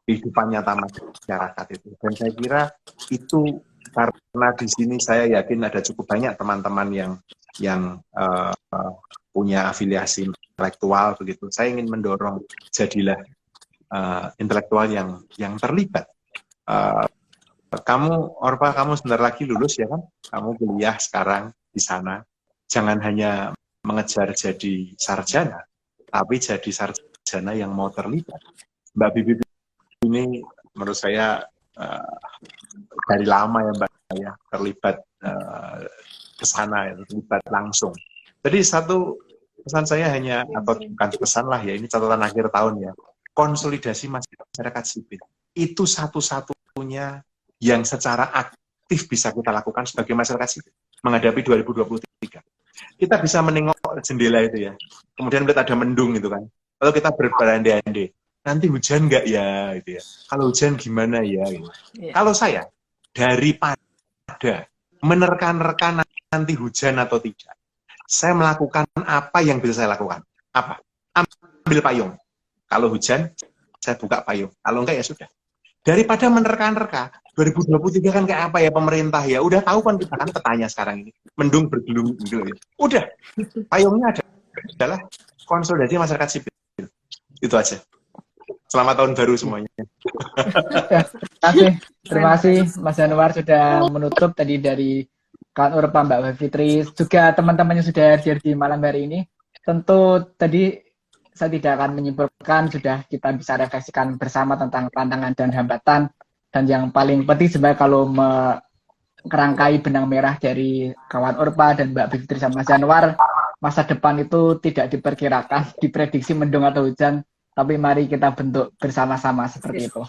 kehidupan nyata masyarakat itu. Dan saya kira itu karena di sini saya yakin ada cukup banyak teman-teman yang punya afiliasi intelektual begitu. Saya ingin mendorong jadilah intelektual yang terlibat. Kamu Orpa, kamu sebentar lagi lulus ya kan? Kamu kuliah sekarang di sana. Jangan hanya mengejar jadi sarjana, tapi jadi sarjana yang mau terlibat. Mbak Bibip ini menurut saya dari lama ya Mbak ya terlibat ke sana, ya, terlibat langsung. Jadi satu pesan saya hanya, atau bukan pesan lah ya, ini catatan akhir tahun ya, konsolidasi masyarakat sipil. Itu satu-satunya yang secara aktif bisa kita lakukan sebagai masyarakat sipil menghadapi 2023. Kita bisa menengok jendela itu ya, kemudian melihat ada mendung gitu kan, lalu kita berandai-andai, nanti hujan nggak ya gitu ya, kalau hujan gimana ya gitu. Kalau saya, daripada menerka-nerka nanti hujan atau tidak, saya melakukan apa yang bisa saya lakukan. Apa? Ambil payung. Kalau hujan, saya buka payung. Kalau enggak ya sudah. Daripada menerka-nerka, 2023 kan kayak apa ya pemerintah ya. Udah tahu kan kita kan petanya sekarang ini. Mendung bergelung. Udah. Payungnya ada. Adalah konsolidasi masyarakat sipil. Itu aja. Selamat tahun baru semuanya. Terima kasih Mas Januar sudah menutup tadi dari kawan Orpa, Mbak Fitri, juga teman-teman yang sudah hadir di malam hari ini. Tentu tadi saya tidak akan menyimpulkan, sudah kita bisa refleksikan bersama tentang tantangan dan hambatan. Dan yang paling penting sebenarnya kalau merangkai benang merah dari kawan Orpa dan Mbak Fitri sama Mas Januar, masa depan itu tidak diperkirakan, diprediksi mendung atau hujan, tapi mari kita bentuk bersama-sama seperti itu.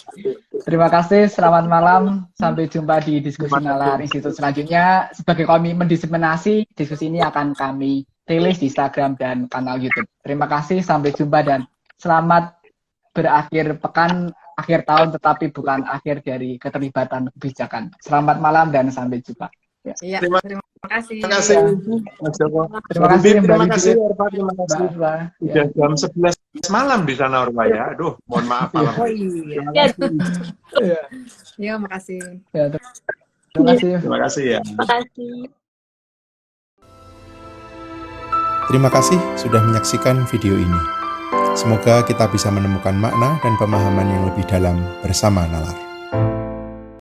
Terima kasih, selamat malam, sampai jumpa di diskusi Nalar Institut selanjutnya. Sebagai komitmen diseminasi, diskusi ini akan kami rilis di Instagram dan kanal YouTube. Terima kasih, sampai jumpa dan selamat berakhir pekan, akhir tahun, tetapi bukan akhir dari keterlibatan kebijakan. Selamat malam dan sampai jumpa. Ya, terima kasih. Terima kasih, Mas Joko. Terima kasih, terima kasih, Orpa. Terima kasih. Sudah jam 11 malam di sana, Orpa ya. Aduh, mohon maaf. Oh iya. Ya, makasih. Ya, terima kasih. Terima kasih ya. Terima kasih. Terima kasih sudah menyaksikan video ini. Semoga kita bisa menemukan makna dan pemahaman yang lebih dalam bersama Nalar.